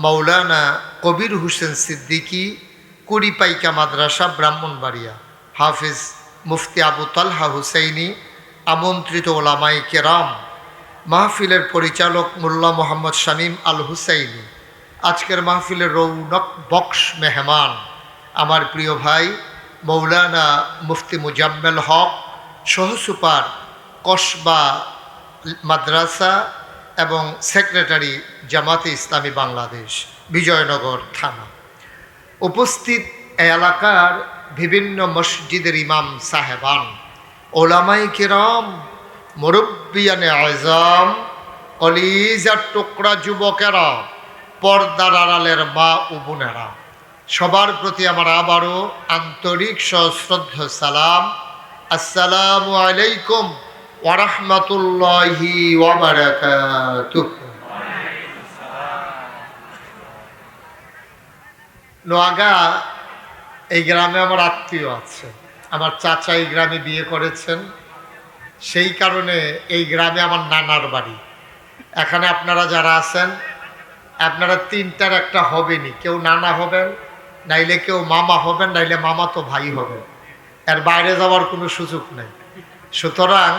মাওলানা কবির হোসেন সিদ্দিকী, কুড়িপাইকা মাদ্রাসা, ব্রাহ্মণবাড়িয়া। হাফিজ মুফতি আবু তালহা হুসাইনি, আমন্ত্রিত ওলামায়ে কেরাম, মাহফিলের পরিচালক মোল্লা মোহাম্মদ শামীম আল হুসাইনি, আজকের মাহফিলের রৌনক বক্স মেহমান আমার প্রিয় ভাই মৌলানা মুফতি মুজাম্মেল হক, সহসুপার কসবা মাদ্রাসা এবং সেক্রেটারি জামাতে ইসলামী বাংলাদেশ, বিজয়নগর থানা। উপস্থিত এলাকার বিভিন্ন মসজিদের ইমাম সাহেবান, ওলামায়ে কেরাম, মুরব্বিয়ানে আযম, কলিজার টুকরা যুবকেরা, পর্দার আড়ালের মা ও বোনেরা, সবার প্রতি আমার আবারও আন্তরিক সশ্রদ্ধ সালাম। আসসালামু আলাইকুম ওয়া রাহমাতুল্লাহি ওয়া বারাকাতুহু। নোয়াগা এই গ্রামে আমার আত্মীয় আছে, আমার চাচা এই গ্রামে বিয়ে করেছেন, সেই কারণে এই গ্রামে আমার নানার বাড়ি। এখানে আপনারা যারা আছেন, আপনারা তিনটার একটা হবেনি, কেউ নানা হবেন, নাইলে কেউ মামা হবেন, নাইলে মামা তো ভাই হবেন, এর বাইরে যাওয়ার কোনো সুযোগ নেই। সুতরাং